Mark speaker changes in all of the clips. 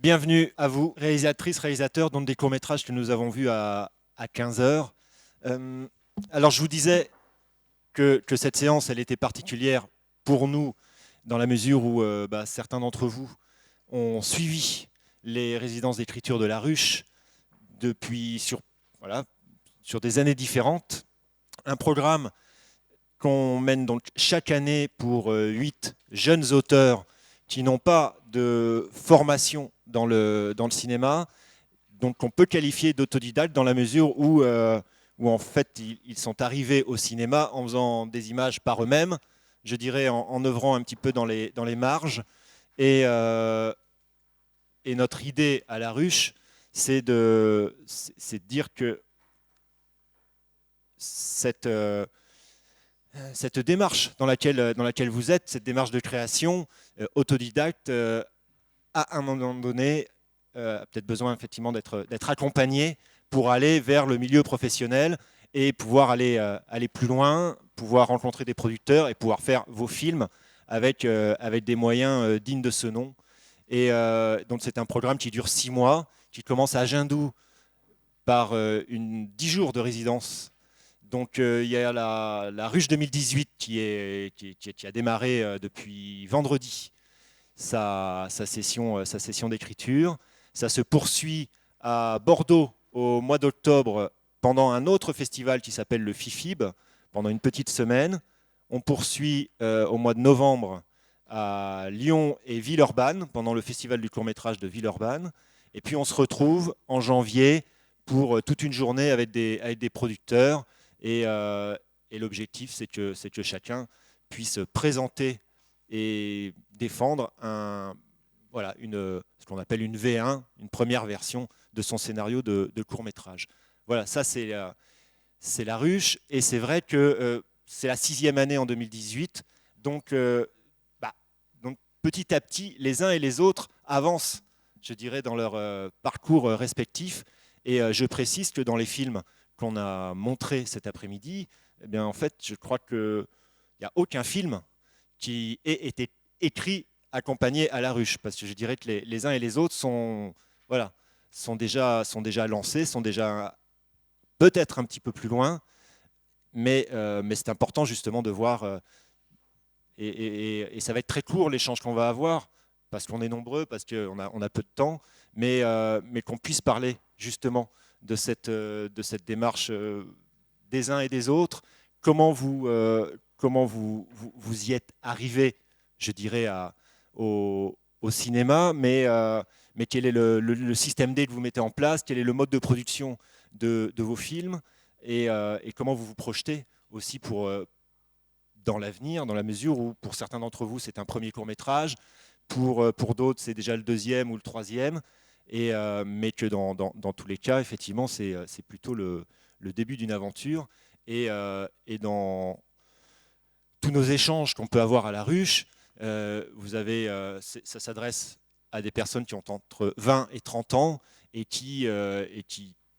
Speaker 1: Bienvenue à vous, réalisatrices, réalisateurs, donc des courts-métrages que nous avons vus à 15 heures. Alors je vous disais que cette séance, elle était particulière pour nous, dans la mesure où certains d'entre vous ont suivi les résidences d'écriture de La Ruche depuis sur des années différentes. Un programme qu'on mène donc chaque année pour 8 jeunes auteurs qui n'ont pas de formation dans le cinéma, donc on peut qualifier d'autodidactes dans la mesure où en fait ils sont arrivés au cinéma en faisant des images par eux-mêmes, je dirais en œuvrant un petit peu dans les marges. Et notre idée à La Ruche, c'est de dire que cette démarche dans laquelle vous êtes, cette démarche de création autodidacte, à un moment donné, a peut-être besoin effectivement d'être accompagné pour aller vers le milieu professionnel et pouvoir aller plus loin, pouvoir rencontrer des producteurs et pouvoir faire vos films avec des moyens dignes de ce nom. Et donc c'est un programme qui dure 6 mois, qui commence à Jindou par 10 jours de résidence. Donc il y a la Ruche 2018 qui a démarré depuis vendredi sa session d'écriture. Ça se poursuit à Bordeaux au mois d'octobre pendant un autre festival qui s'appelle le FIFIB, pendant une petite semaine. On poursuit au mois de novembre à Lyon et Villeurbanne, pendant le festival du court-métrage de Villeurbanne. Et puis on se retrouve en janvier pour toute une journée avec des producteurs. Et l'objectif, c'est que chacun puisse présenter et défendre ce qu'on appelle une V1, une première version de son scénario de court-métrage. Voilà, ça c'est La Ruche, et c'est vrai que c'est la 6e année en 2018, donc petit à petit, les uns et les autres avancent, je dirais, dans leur parcours respectif. Et je précise que dans les films qu'on a montrés cet après-midi, eh bien, en fait, je crois qu'il n'y a aucun film qui ait été écrit accompagné à La Ruche, parce que je dirais que les uns et les autres sont déjà lancés, sont déjà peut-être un petit peu plus loin, mais c'est important justement de voir, et ça va être très court l'échange qu'on va avoir, parce qu'on est nombreux, parce qu'on a peu de temps, mais qu'on puisse parler justement de cette démarche des uns et des autres, comment vous y êtes arrivé, je dirais, au cinéma, mais quel est le système D que vous mettez en place, quel est le mode de production de vos films, et comment vous vous projetez aussi dans l'avenir, dans la mesure où pour certains d'entre vous c'est un premier court-métrage, pour d'autres c'est déjà le 2e ou le 3e, mais que dans tous les cas, effectivement, c'est plutôt le début d'une aventure. Et dans tous nos échanges qu'on peut avoir à La Ruche, ça s'adresse à des personnes qui ont entre 20 et 30 ans et qui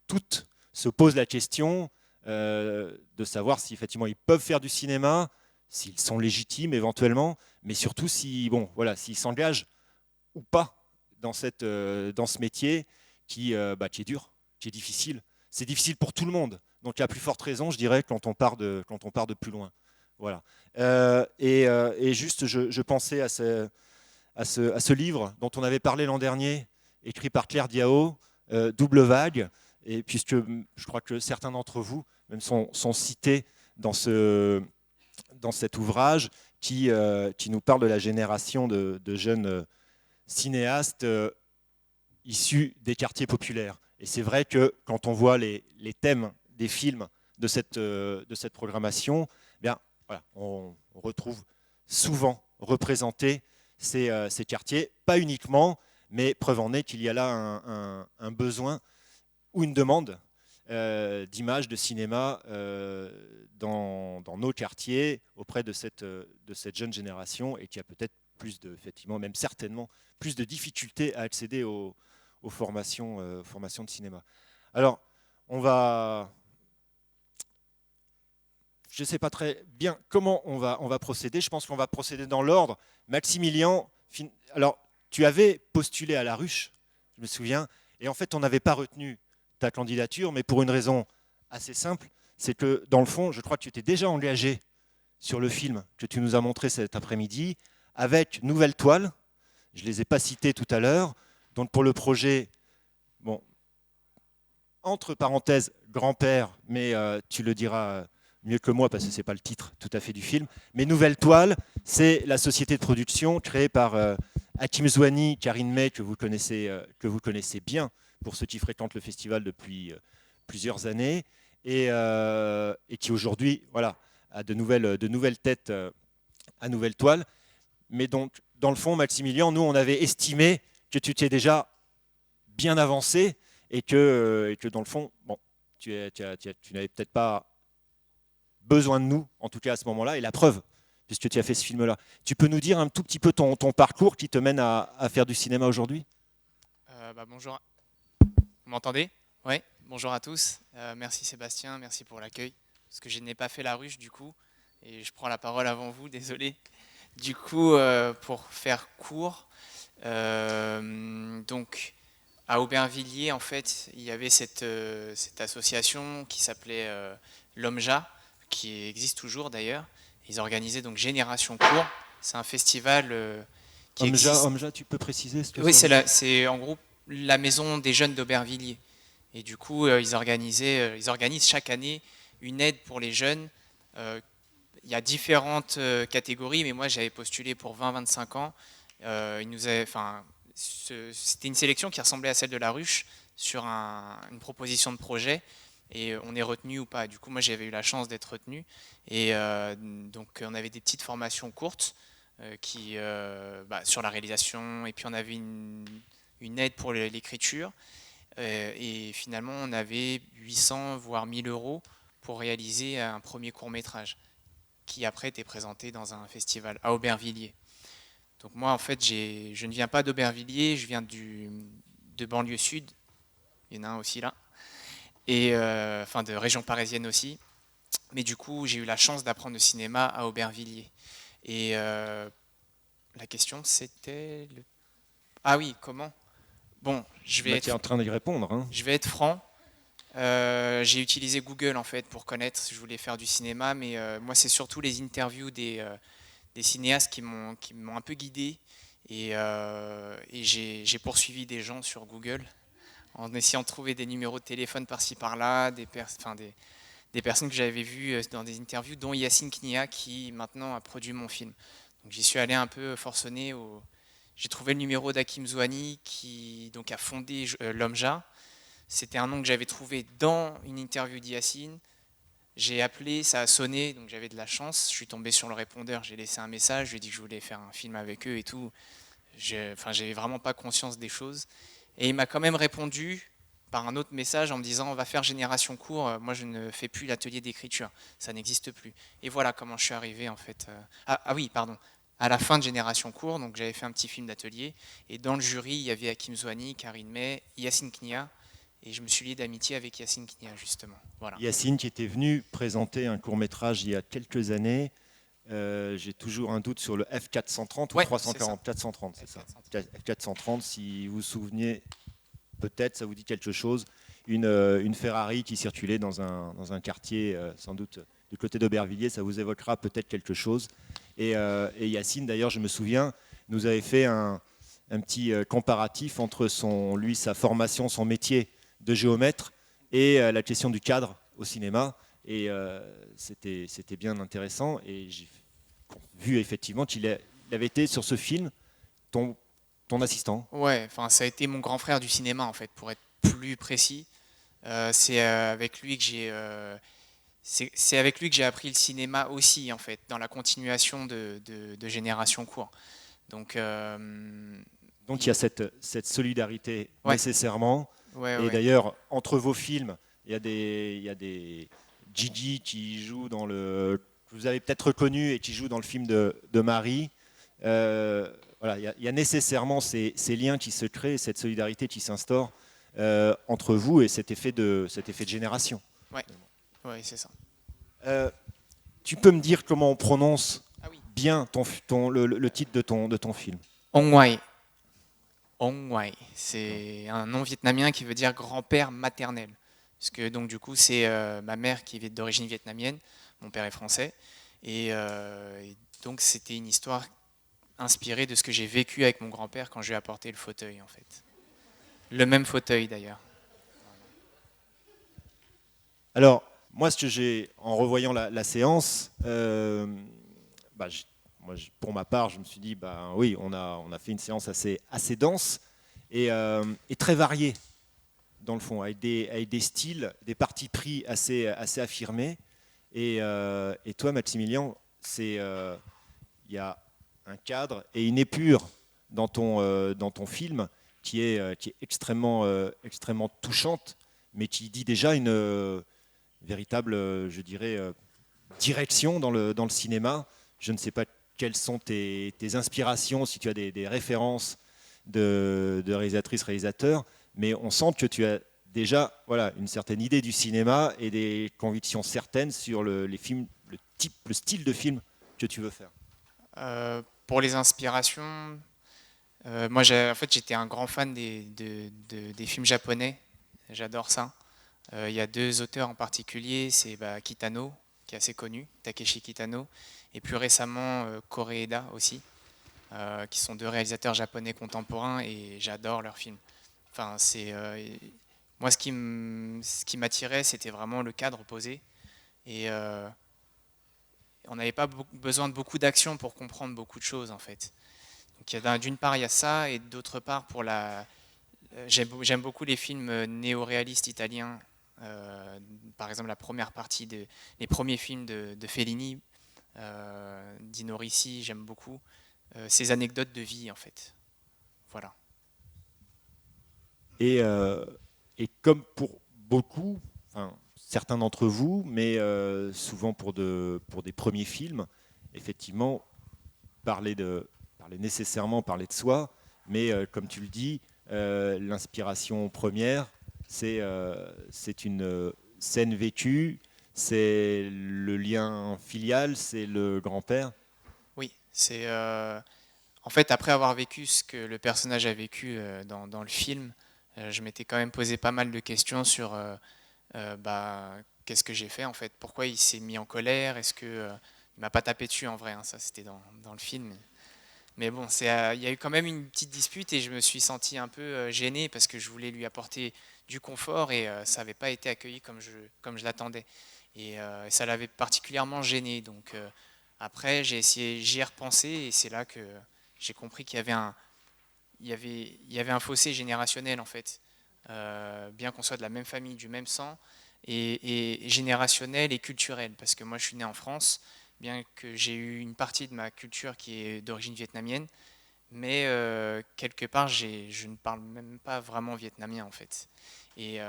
Speaker 1: toutes se posent la question de savoir si effectivement ils peuvent faire du cinéma, s'ils sont légitimes éventuellement, mais surtout s'ils s'engagent ou pas dans ce métier qui est dur, qui est difficile. C'est difficile pour tout le monde. Donc à plus forte raison, je dirais, quand on part de plus loin. Voilà. Et juste, je pensais à ce livre dont on avait parlé l'an dernier, écrit par Claire Diao, Double Vague, et puisque je crois que certains d'entre vous même sont cités dans cet ouvrage qui nous parle de la génération de jeunes cinéastes issus des quartiers populaires. Et c'est vrai que quand on voit les thèmes des films de cette programmation, eh bien, voilà, on retrouve souvent représentés ces quartiers, pas uniquement, mais preuve en est qu'il y a là un besoin ou une demande d'images de cinéma dans nos quartiers auprès de cette jeune génération, et qui a peut-être effectivement, même certainement, plus de difficultés à accéder aux formations de cinéma. Alors, je ne sais pas très bien comment on va procéder. Je pense qu'on va procéder dans l'ordre. Maximilien, alors tu avais postulé à La Ruche je me souviens. Et en fait, on n'avait pas retenu ta candidature, mais pour une raison assez simple, c'est que dans le fond, je crois que tu étais déjà engagé sur le film que tu nous as montré cet après-midi, avec Nouvelle Toile. Je ne les ai pas cités tout à l'heure. Donc pour le projet, bon, entre parenthèses, grand-père, mais tu le diras mieux que moi parce que ce n'est pas le titre tout à fait du film. Mais Nouvelle Toile, c'est la société de production créée par Hakim Zouani, Karine May, que vous connaissez bien, pour ceux qui fréquentent le festival depuis plusieurs années, et qui aujourd'hui a de nouvelles têtes à Nouvelle Toile. Mais donc, dans le fond, Maximilien, nous, on avait estimé que tu étais déjà bien avancé et que dans le fond, bon, tu n'avais peut-être pas besoin de nous, en tout cas à ce moment-là, et la preuve, puisque tu as fait ce film-là. Tu peux nous dire un tout petit peu ton parcours qui te mène à faire du cinéma aujourd'hui ?
Speaker 2: Bonjour. Vous m'entendez ? Oui. Bonjour à tous. Merci Sébastien, merci pour l'accueil. Parce que je n'ai pas fait la ruche du coup, et je prends la parole avant vous, désolé. Du coup, pour faire court, donc à Aubervilliers, en fait, il y avait cette association qui s'appelait l'OMJA, qui existe toujours d'ailleurs. Ils organisaient donc Génération Court. C'est un festival qui existe.
Speaker 1: OMJA, tu peux préciser ce que
Speaker 2: Oui,
Speaker 1: c'est ?
Speaker 2: c'est en gros la maison des jeunes d'Aubervilliers. Et du coup, ils organisent chaque année une aide pour les jeunes. Il y a différentes catégories, mais moi j'avais postulé pour 20-25 ans. C'était une sélection qui ressemblait à celle de la ruche sur une proposition de projet, et on est retenu ou pas. Du coup, moi j'avais eu la chance d'être retenu, et donc on avait des petites formations courtes sur la réalisation, et puis on avait une aide pour l'écriture, et finalement on avait 800 voire 1000 euros pour réaliser un premier court-métrage qui après était présenté dans un festival à Aubervilliers. Donc moi en fait je ne viens pas d'Aubervilliers, je viens de banlieue sud, il y en a un aussi là, et de région parisienne aussi. Mais du coup j'ai eu la chance d'apprendre le cinéma à Aubervilliers. Et la question c'était Ah oui, comment ? Bon,
Speaker 1: tu es en train d'y répondre. Hein.
Speaker 2: Je vais être franc. J'ai utilisé Google en fait pour connaître. Je voulais faire du cinéma, mais moi c'est surtout les interviews des cinéastes qui m'ont un peu guidé, et j'ai poursuivi des gens sur Google en essayant de trouver des numéros de téléphone par-ci par-là, des personnes que j'avais vues dans des interviews, dont Yacine Knia qui maintenant a produit mon film. Donc j'y suis allé un peu forcené. J'ai trouvé le numéro d'Hakim Zouani qui donc a fondé l'OMJA. C'était un nom que j'avais trouvé dans une interview d'Yacine. J'ai appelé, ça a sonné, donc j'avais de la chance. Je suis tombé sur le répondeur, j'ai laissé un message, je lui ai dit que je voulais faire un film avec eux et tout. J'avais vraiment pas conscience des choses. Et il m'a quand même répondu par un autre message en me disant on va faire Génération Court, moi je ne fais plus l'atelier d'écriture, ça n'existe plus. Et voilà comment je suis arrivé en fait. À la fin de Génération Court, donc j'avais fait un petit film d'atelier, et dans le jury il y avait Hakim Zouani, Karine May, Yacine Knia. Et je me suis lié d'amitié avec Yacine Knia, justement. Voilà.
Speaker 1: Yacine qui était venu présenter un court-métrage il y a quelques années. J'ai toujours un doute sur le F430 ou 340. 430, c'est ça. F430, si vous vous souvenez, peut-être, ça vous dit quelque chose. Une Ferrari qui circulait dans un quartier, sans doute du côté d'Aubervilliers, ça vous évoquera peut-être quelque chose. Et Yacine, d'ailleurs, je me souviens, nous avait fait un petit comparatif entre sa formation, son métier de géomètre et la question du cadre au cinéma, et c'était bien intéressant, et j'ai vu effectivement qu'il avait été sur ce film ton assistant.
Speaker 2: Ouais, ça a été mon grand frère du cinéma en fait, pour être plus précis. C'est avec lui que j'ai appris le cinéma aussi en fait, dans la continuation de Génération Court. Donc
Speaker 1: il y a cette solidarité nécessairement. D'ailleurs, entre vos films, il y a des Gigi qui jouent que vous avez peut-être reconnu et qui jouent dans le film de Marie. Il y a nécessairement ces liens qui se créent, cette solidarité qui s'instaure entre vous, et cet effet de génération.
Speaker 2: Oui, c'est ça.
Speaker 1: Tu peux me dire comment on prononce bien le titre de ton film ?
Speaker 2: Ongwai. Ong Wai. C'est un nom vietnamien qui veut dire grand-père maternel. Parce que donc du coup c'est ma mère qui est d'origine vietnamienne, mon père est français, et donc c'était une histoire inspirée de ce que j'ai vécu avec mon grand-père quand je lui ai apporté le fauteuil en fait. Le même fauteuil d'ailleurs.
Speaker 1: Alors, moi, ce que j'ai, en revoyant la séance, bah, pour ma part, je me suis dit, bah, oui, on a fait une séance assez dense et très variée, dans le fond, avec des styles, des partis pris assez affirmés. Et toi, Maximilien, il y a un cadre et une épure dans ton film qui est extrêmement touchante, mais qui dit déjà une véritable, je dirais, direction dans le cinéma. Je ne sais pas quelles sont tes inspirations, si tu as des références de réalisatrices, réalisateurs, mais on sent que tu as déjà voilà, une certaine idée du cinéma et des convictions certaines sur les films, le style de film que tu veux faire.
Speaker 2: Pour les inspirations, moi en fait j'étais un grand fan des films japonais, j'adore ça. Il y a deux auteurs en particulier, c'est Kitano, qui est assez connu, Takeshi Kitano, et plus récemment Koreeda aussi, qui sont deux réalisateurs japonais contemporains et j'adore leurs films. Enfin, moi ce qui m'attirait, c'était vraiment le cadre posé et on n'avait pas besoin de beaucoup d'action pour comprendre beaucoup de choses en fait. Donc d'une part il y a ça et d'autre part j'aime beaucoup les films néo-réalistes italiens. Par exemple, les premiers films de Fellini, Dino Risi, j'aime beaucoup ces anecdotes de vie en fait. Voilà.
Speaker 1: Et, euh, et comme pour beaucoup, enfin, certains d'entre vous, mais souvent pour des premiers films, effectivement, parler de soi, mais comme tu le dis, l'inspiration première, c'est une scène vécue, c'est le lien filial, c'est le grand-père.
Speaker 2: Oui, en fait après avoir vécu ce que le personnage a vécu dans le film, je m'étais quand même posé pas mal de questions sur qu'est-ce que j'ai fait en fait, pourquoi il s'est mis en colère, est-ce que il m'a pas tapé dessus en vrai, hein, ça c'était dans le film. Mais bon, il y a eu quand même une petite dispute et je me suis senti un peu gêné parce que je voulais lui apporter du confort et ça n'avait pas été accueilli comme je l'attendais. Et ça l'avait particulièrement gêné. Donc après, j'y ai repensé et c'est là que j'ai compris il y avait un fossé générationnel en fait. Bien qu'on soit de la même famille, du même sang, et générationnel et culturel. Parce que moi je suis né en France, bien que j'ai eu une partie de ma culture qui est d'origine vietnamienne, mais quelque part je ne parle même pas vraiment vietnamien en fait. Et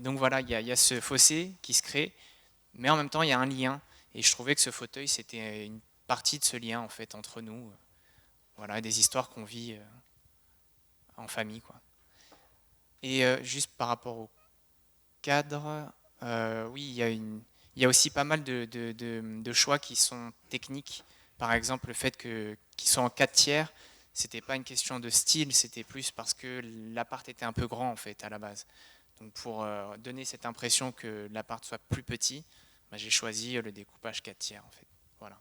Speaker 2: donc voilà, il y a ce fossé qui se crée, mais en même temps il y a un lien. Et je trouvais que ce fauteuil c'était une partie de ce lien en fait entre nous. Voilà, des histoires qu'on vit en famille quoi. Et juste par rapport au cadre, oui, il y a aussi pas mal de choix qui sont techniques. Par exemple, le fait qu'ils soient en 4 tiers, c'était pas une question de style, c'était plus parce que l'appart était un peu grand en fait à la base. Donc pour donner cette impression que l'appart soit plus petit, bah, j'ai choisi le découpage 4 tiers en fait. Voilà.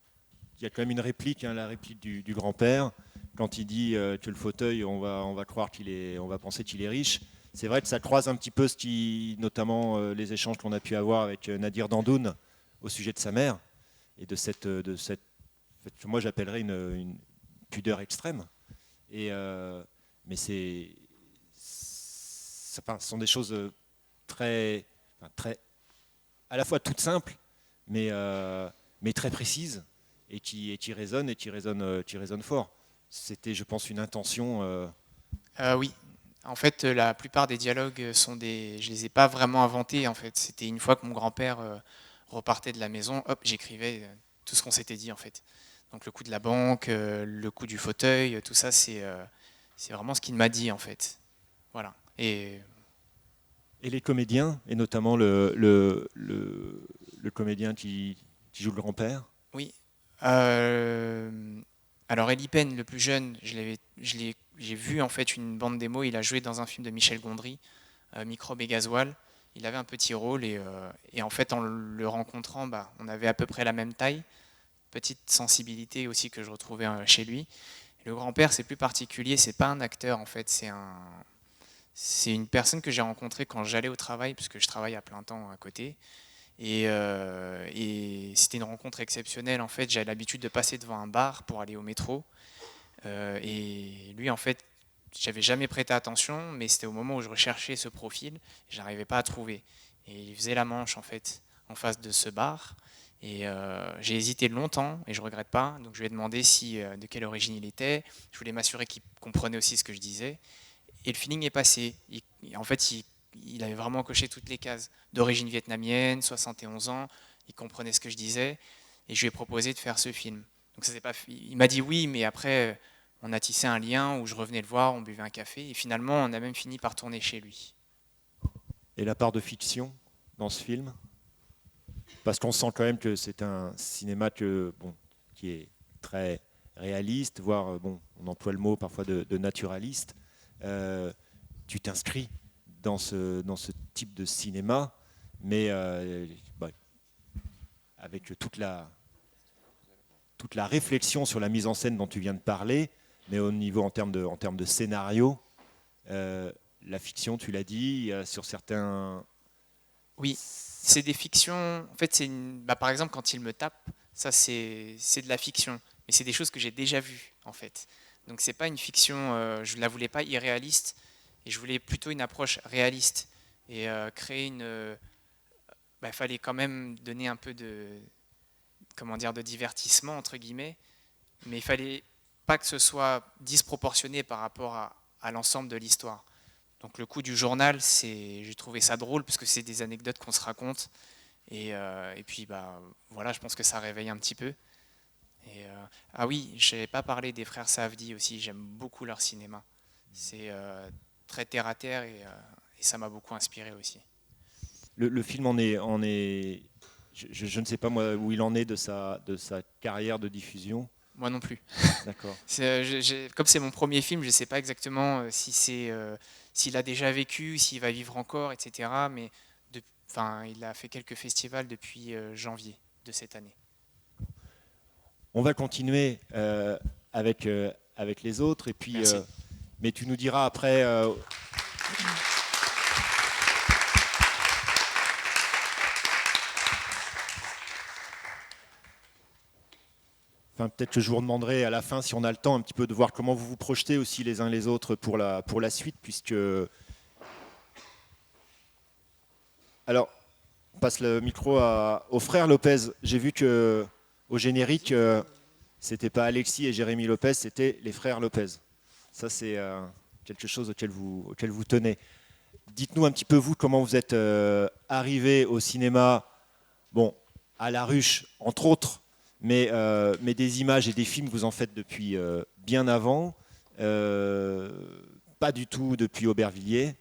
Speaker 1: Il y a quand même une réplique, hein, la réplique du grand-père, quand il dit que le fauteuil, on va croire on va penser qu'il est riche. C'est vrai que ça croise un petit peu notamment les échanges qu'on a pu avoir avec Nadir Dandoun au sujet de sa mère et de cette que moi j'appellerais une pudeur extrême. Et, mais enfin, ce sont des choses très, à la fois toutes simples, mais très précises qui résonnent fort. C'était, je pense, une intention.
Speaker 2: Oui, en fait, la plupart des dialogues je les ai pas vraiment inventés. En fait, c'était une fois que mon grand-père repartait de la maison, hop, j'écrivais tout ce qu'on s'était dit en fait. Donc le coup de la banque, le coup du fauteuil, tout ça, c'est vraiment ce qu'il m'a dit en fait. Voilà. Et
Speaker 1: Et les comédiens, et notamment le comédien qui joue le grand-père.
Speaker 2: oui. Euh, alors Eli Penn, le plus jeune, j'ai vu en fait une bande démo. Il a joué dans un film de Michel Gondry, Microbe et Gasoil. Il avait un petit rôle et en fait, en le rencontrant, on avait à peu près la même taille, petite sensibilité aussi que je retrouvais chez lui. Et le grand-père, c'est plus particulier, c'est pas un acteur en fait, c'est une personne que j'ai rencontrée quand j'allais au travail, parce que je travaille à plein temps à côté. Et c'était une rencontre exceptionnelle. En fait, j'avais l'habitude de passer devant un bar pour aller au métro. Et lui, en fait, j'avais jamais prêté attention, mais c'était au moment où je recherchais ce profil, et j'arrivais pas à trouver. Et il faisait la manche en fait en face de ce bar. Et j'ai hésité longtemps et je regrette pas. Donc je lui ai demandé de quelle origine il était. Je voulais m'assurer qu'il comprenait aussi ce que je disais. Et le feeling est passé. En fait, il avait vraiment coché toutes les cases. D'origine vietnamienne, 71 ans, il comprenait ce que je disais. Et je lui ai proposé de faire ce film. Donc ça, pas, il m'a dit oui, mais après, on a tissé un lien où je revenais le voir, on buvait un café. Et finalement, on a même fini par tourner chez lui.
Speaker 1: Et la part de fiction dans ce film? Parce qu'on sent quand même que c'est un cinéma qui est très réaliste, voire, on emploie le mot parfois de naturaliste. Tu t'inscris dans ce type de cinéma, mais avec toute la réflexion sur la mise en scène dont tu viens de parler, mais au niveau en termes de scénario, la fiction, tu l'as dit, sur certains...
Speaker 2: Oui, c'est des fictions. En fait, par exemple, quand il me tape, ça c'est de la fiction. Mais c'est des choses que j'ai déjà vues, en fait. Donc c'est pas une fiction, je ne la voulais pas irréaliste, et je voulais plutôt une approche réaliste. Et créer il fallait quand même donner un peu de divertissement, entre guillemets, mais il fallait pas que ce soit disproportionné par rapport à l'ensemble de l'histoire. Donc le coup du journal, j'ai trouvé ça drôle parce que c'est des anecdotes qu'on se raconte. Et puis voilà, je pense que ça réveille un petit peu. Ah oui, je n'avais pas parlé des frères Safdie aussi, j'aime beaucoup leur cinéma. C'est très terre à terre et ça m'a beaucoup inspiré aussi.
Speaker 1: Le film je ne sais pas moi où il en est de sa carrière de diffusion.
Speaker 2: Moi non plus.
Speaker 1: D'accord.
Speaker 2: Comme c'est mon premier film, je ne sais pas exactement s'il a déjà vécu, s'il va vivre encore, etc. Mais il a fait quelques festivals depuis janvier de cette année.
Speaker 1: On va continuer avec les autres, et puis, mais tu nous diras après... Enfin, peut-être que je vous demanderai à la fin, si on a le temps, un petit peu de voir comment vous vous projetez aussi les uns les autres pour la suite, puisque... Alors, on passe le micro au frère Lopez. J'ai vu que au générique, c'était pas Alexis et Jérémy Lopez, c'était les frères Lopez. Ça, c'est quelque chose auquel vous tenez. Dites-nous un petit peu, vous, comment vous êtes arrivé au cinéma, à La Ruche, entre autres, mais des images et des films, vous en faites depuis bien avant, pas du tout depuis Aubervilliers,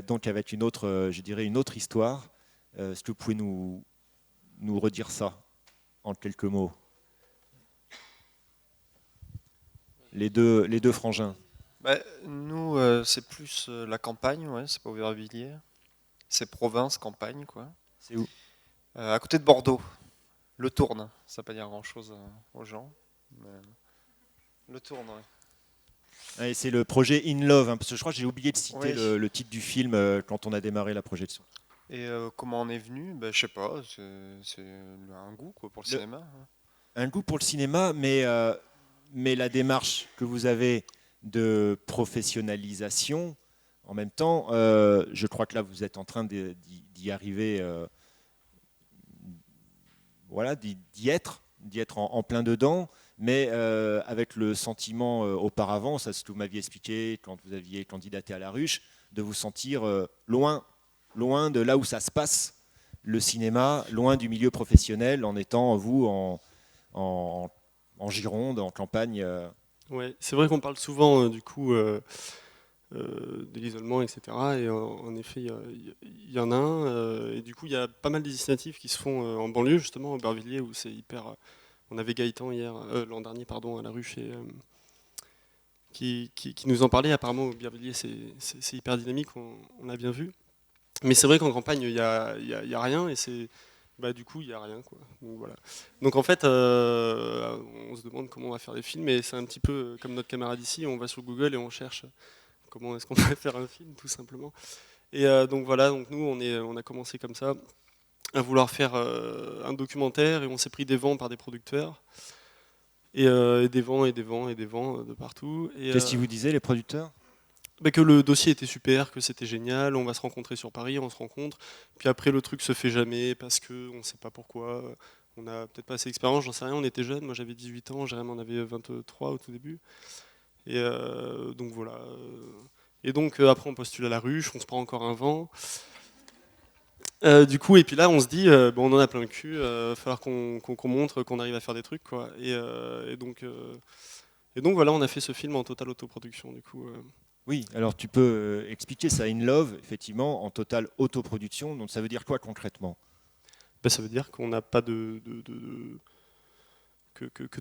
Speaker 1: donc avec une autre, je dirais, une autre histoire. Est-ce que vous pouvez nous redire ça en quelques mots? Les deux frangins.
Speaker 3: Nous, c'est plus la campagne, ouais, c'est pas Aubervilliers. C'est province, campagne, quoi.
Speaker 1: C'est où?
Speaker 3: À côté de Bordeaux. Le Tourne, ça ne veut pas dire grand-chose aux gens. Mais... Le Tourne, ouais.
Speaker 1: Et c'est le projet In Love, hein, parce que je crois que j'ai oublié de citer
Speaker 3: Oui.
Speaker 1: le titre du film quand on a démarré la projection.
Speaker 3: Et comment on est venu? Je sais pas, c'est un goût quoi, pour le cinéma.
Speaker 1: Un goût pour le cinéma, mais la démarche que vous avez de professionnalisation, en même temps, je crois que là vous êtes en train d'y arriver, voilà, d'y être en plein dedans, mais avec le sentiment auparavant, ça c'est ce que vous m'aviez expliqué quand vous aviez candidaté à La Ruche, de vous sentir loin de là où ça se passe, le cinéma, loin du milieu professionnel, en étant vous en Gironde, en campagne.
Speaker 4: Ouais, c'est vrai qu'on parle souvent du coup de l'isolement, etc. Et en effet, il y en a un. Et du coup, il y a pas mal d'initiatives qui se font en banlieue, justement, à Aubervilliers, où c'est hyper. On avait Gaëtan hier, l'an dernier, pardon, à La Ruche, qui nous en parlait. Apparemment, au Aubervilliers, c'est hyper dynamique, on l'a bien vu. Mais c'est vrai qu'en campagne, il y a rien, et du coup, il n'y a rien, quoi. Donc, voilà. Donc en fait, on se demande comment on va faire des films, et c'est un petit peu comme notre camarade ici, on va sur Google et on cherche comment est-ce qu'on peut faire un film, tout simplement. Et donc voilà, donc nous, on a commencé comme ça, à vouloir faire un documentaire, et on s'est pris des vents par des producteurs, et des vents et des vents et des vents de partout.
Speaker 1: Qu'est-ce qu'ils vous disaient, les producteurs?
Speaker 4: Que le dossier était super, que c'était génial, on va se rencontrer sur Paris, on se rencontre, puis après le truc se fait jamais parce qu'on ne sait pas pourquoi, on n'a peut-être pas assez d'expérience, j'en sais rien, on était jeunes, moi j'avais 18 ans, Jérém en avait 23 au tout début, et donc voilà. Et donc après on postule à la ruche, on se prend encore un vent. Du coup, et puis là on se dit, bon, on en a plein le cul, il va falloir qu'on montre qu'on arrive à faire des trucs, quoi. Et donc voilà, on a fait ce film en totale autoproduction, du coup.
Speaker 1: Oui, alors tu peux expliquer ça. In Love, effectivement, en totale autoproduction. Donc ça veut dire quoi concrètement?
Speaker 4: Ça veut dire qu'on n'a pas que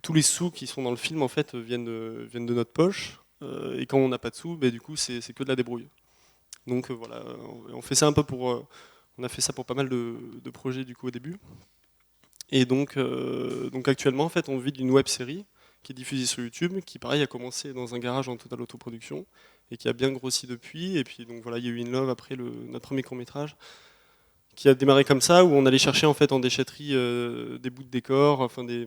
Speaker 4: tous les sous qui sont dans le film en fait viennent de notre poche. Et quand on n'a pas de sous, du coup c'est que de la débrouille. Donc voilà, on fait ça un peu on a fait ça pour pas mal de projets du coup au début. Et donc actuellement en fait on vit d'une web série qui est diffusée sur YouTube, qui pareil a commencé dans un garage en totale autoproduction et qui a bien grossi depuis. Et puis donc voilà, il y a eu In Love après notre premier court métrage, qui a démarré comme ça, où on allait chercher en fait en déchetterie des bouts de décor, enfin des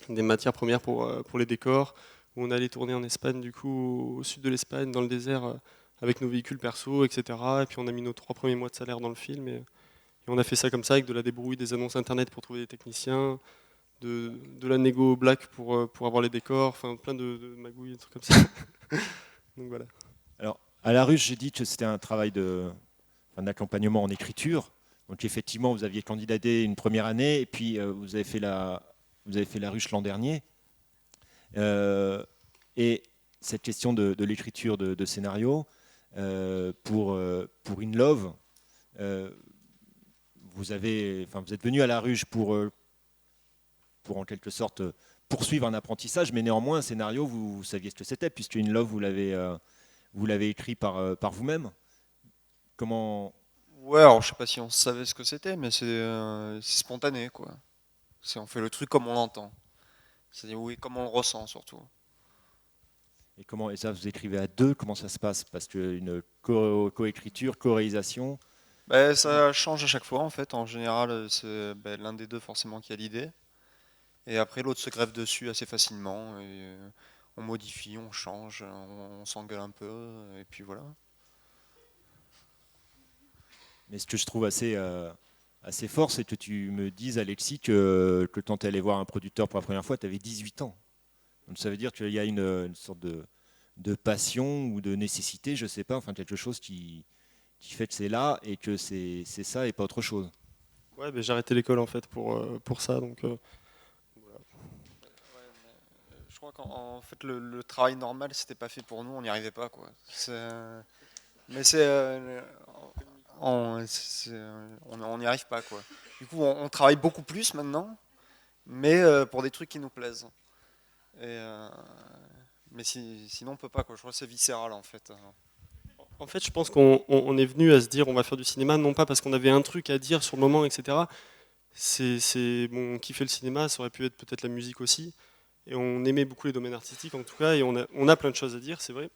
Speaker 4: matières premières pour les décors, où on allait tourner en Espagne, du coup au sud de l'Espagne, dans le désert, avec nos véhicules perso, etc. Et puis on a mis nos 3 premiers mois de salaire dans le film, et on a fait ça comme ça, avec de la débrouille, des annonces internet pour trouver des techniciens, de la négo black pour avoir les décors, enfin plein de magouilles, des trucs comme ça. Donc voilà.
Speaker 1: Alors, à la ruche, j'ai dit que c'était un travail d'accompagnement en écriture. Donc effectivement, vous aviez candidaté une première année, et puis vous avez fait la ruche l'an dernier. Et cette question de l'écriture de scénario, pour In Love, vous êtes venu à la ruche pour en quelque sorte poursuivre un apprentissage, mais néanmoins un scénario, vous saviez ce que c'était, puisque In Love, vous l'avez écrit par vous-même. Comment...
Speaker 3: Ouais, alors je sais pas si on savait ce que c'était, mais c'est spontané, quoi. On fait le truc comme on l'entend. C'est-à-dire, oui, comme on le ressent, surtout.
Speaker 1: Et ça, vous écrivez à deux, comment ça se passe? Parce qu'une coécriture, co-réalisation...
Speaker 3: Ça change à chaque fois, en fait. En général, c'est l'un des deux, forcément, qui a l'idée. Et après, l'autre se greffe dessus assez facilement. Et on modifie, on change, on s'engueule un peu, et puis voilà.
Speaker 1: Mais ce que je trouve assez fort, c'est que tu me dises, Alexis, que quand tu es allé voir un producteur pour la première fois, tu avais 18 ans. Donc ça veut dire qu'il y a une sorte de passion ou de nécessité, je ne sais pas, enfin quelque chose qui fait que c'est là et que c'est ça et pas autre chose.
Speaker 4: Ouais, j'ai arrêté l'école en fait pour ça, donc voilà.
Speaker 3: Je crois qu'en fait, le travail normal, c'était pas fait pour nous, on n'y arrivait pas, quoi. Mais on n'y arrive pas, quoi. Du coup, on travaille beaucoup plus maintenant, mais pour des trucs qui nous plaisent. Mais sinon, on peut pas, quoi. Je crois que c'est viscéral, en fait.
Speaker 4: En fait, je pense qu'on est venu à se dire on va faire du cinéma, non pas parce qu'on avait un truc à dire sur le moment, etc. On kiffait le cinéma, ça aurait pu être peut-être la musique aussi. Et on aimait beaucoup les domaines artistiques, en tout cas, et on a plein de choses à dire, c'est vrai.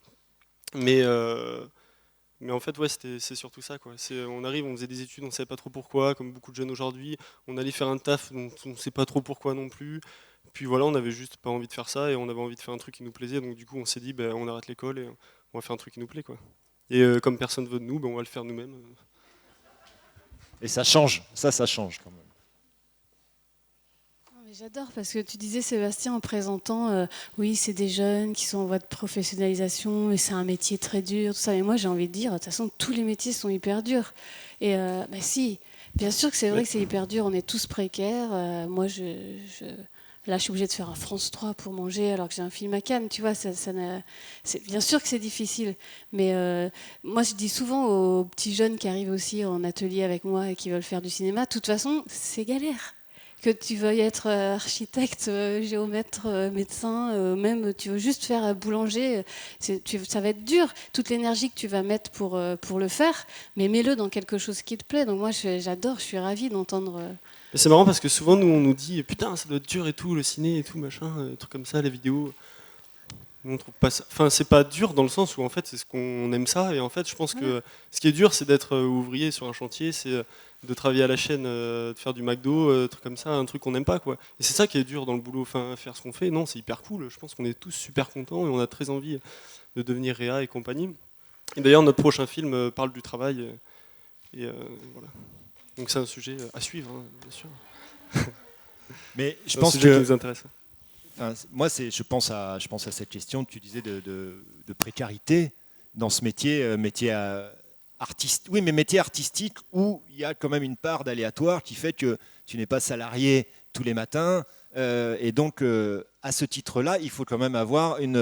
Speaker 4: Mais en fait, ouais, c'est surtout ça, quoi. On arrive, on faisait des études, on ne savait pas trop pourquoi, comme beaucoup de jeunes aujourd'hui. On allait faire un taf dont on ne sait pas trop pourquoi non plus. Puis voilà, on n'avait juste pas envie de faire ça et on avait envie de faire un truc qui nous plaisait. Donc du coup, on s'est dit, on arrête l'école et on va faire un truc qui nous plaît, quoi. Et comme personne ne veut de nous, on va le faire nous-mêmes.
Speaker 1: Et ça change, ça change quand même.
Speaker 5: J'adore parce que tu disais, Sébastien, en présentant, oui, c'est des jeunes qui sont en voie de professionnalisation et c'est un métier très dur, tout ça. Mais moi, j'ai envie de dire, de toute façon, tous les métiers sont hyper durs. Et si, bien sûr que c'est vrai que c'est hyper dur, on est tous précaires. Moi, là, je suis obligée de faire un France 3 pour manger alors que j'ai un film à Cannes, tu vois. Bien sûr que c'est difficile. Mais moi, je dis souvent aux petits jeunes qui arrivent aussi en atelier avec moi et qui veulent faire du cinéma, de toute façon, c'est galère. Que tu veuilles être architecte, géomètre, médecin, même tu veux juste faire boulanger, ça va être dur. Toute l'énergie que tu vas mettre pour le faire, mais mets-le dans quelque chose qui te plaît. Donc moi, j'adore, je suis ravie d'entendre.
Speaker 4: Mais c'est marrant parce que souvent, nous, on nous dit putain, ça doit être dur et tout, le ciné et tout, machin, des trucs comme ça, les vidéos. Nous, on trouve pas ça. Enfin, c'est pas dur dans le sens où en fait, c'est ce qu'on aime ça. Et en fait, je pense que ce qui est dur, c'est d'être ouvrier sur un chantier, c'est de travailler à la chaîne, de faire du McDo, truc comme ça, un truc qu'on n'aime pas, quoi. Et c'est ça qui est dur dans le boulot. Enfin, faire ce qu'on fait, non, c'est hyper cool. Je pense qu'on est tous super contents et on a très envie de devenir réa et compagnie. Et d'ailleurs, notre prochain film parle du travail. Et voilà. Donc c'est un sujet à suivre, hein, bien sûr.
Speaker 1: Mais je
Speaker 4: C'est un
Speaker 1: pense
Speaker 4: sujet qui
Speaker 1: que
Speaker 4: nous intéresse.
Speaker 1: enfin, moi, je pense à cette question que tu disais de précarité dans ce métier, artistique. Oui, mais métier artistique où il y a quand même une part d'aléatoire qui fait que tu n'es pas salarié tous les matins. Et donc, à ce titre-là, il faut quand même avoir une